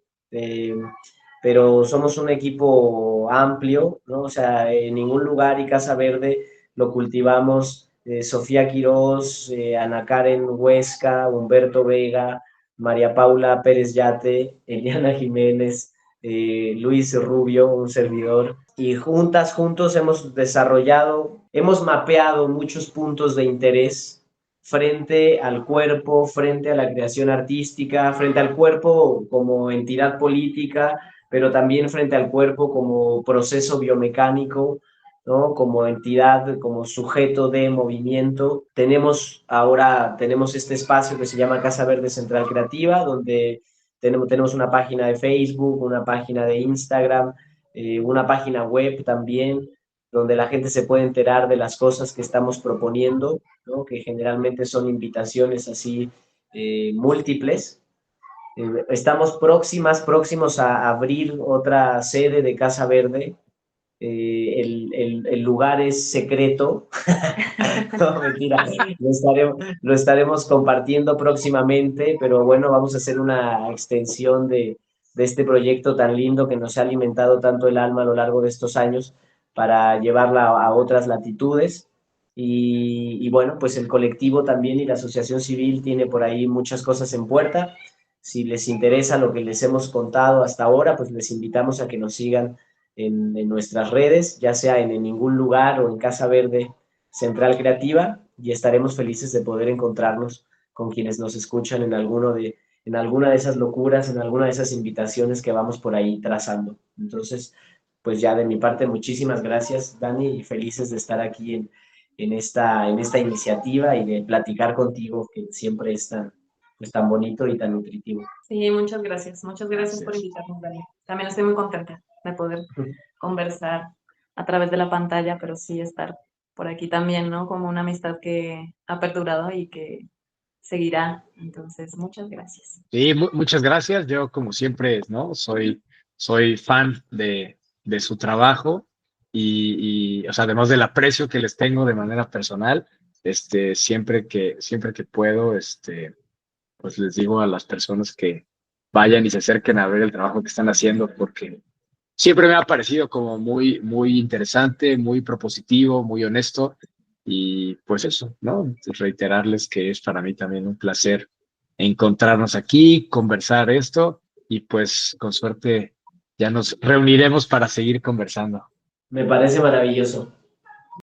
pero somos un equipo amplio, ¿no? O sea, en ningún lugar y Casa Verde lo cultivamos Sofía Quirós, Ana Karen Huesca, Humberto Vega, María Paula Pérez Yate, Eliana Jiménez, Luis Rubio, un servidor, y juntos hemos desarrollado, hemos mapeado muchos puntos de interés frente al cuerpo, frente a la creación artística, frente al cuerpo como entidad política, pero también frente al cuerpo como proceso biomecánico, ¿no? Como entidad, como sujeto de movimiento. Tenemos este espacio que se llama Casa Verde Central Creativa, donde tenemos una página de Facebook, una página de Instagram, una página web también, donde la gente se puede enterar de las cosas que estamos proponiendo, ¿no? Que generalmente son invitaciones así múltiples. Estamos próximos a abrir otra sede de Casa Verde. El lugar es secreto. No, mentira, lo estaremos compartiendo próximamente, pero bueno, vamos a hacer una extensión de este proyecto tan lindo que nos ha alimentado tanto el alma a lo largo de estos años para llevarla a otras latitudes. Y bueno, pues el colectivo también y la asociación civil tiene por ahí muchas cosas en puerta. Si les interesa lo que les hemos contado hasta ahora, pues les invitamos a que nos sigan en nuestras redes, ya sea en ningún lugar o en Casa Verde Central Creativa, y estaremos felices de poder encontrarnos con quienes nos escuchan en alguna de esas locuras, en alguna de esas invitaciones que vamos por ahí trazando. Entonces, pues ya de mi parte, muchísimas gracias, Dani, y felices de estar aquí en esta iniciativa y de platicar contigo, que siempre es tan bonito y tan nutritivo. Sí, muchas gracias. Muchas gracias por invitarnos, Dani. También estoy muy contenta de poder conversar a través de la pantalla, pero sí estar por aquí también, ¿no? Como una amistad que ha perdurado y que seguirá. Entonces, muchas gracias. Sí, muchas gracias. Yo, como siempre, ¿no? Soy fan de su trabajo o sea, además del aprecio que les tengo de manera personal, siempre que puedo, pues les digo a las personas que vayan y se acerquen a ver el trabajo que están haciendo, porque siempre me ha parecido como muy, muy interesante, muy propositivo, muy honesto. Y pues eso, ¿no? Reiterarles que es para mí también un placer encontrarnos aquí, conversar esto y pues con suerte ya nos reuniremos para seguir conversando. Me parece maravilloso.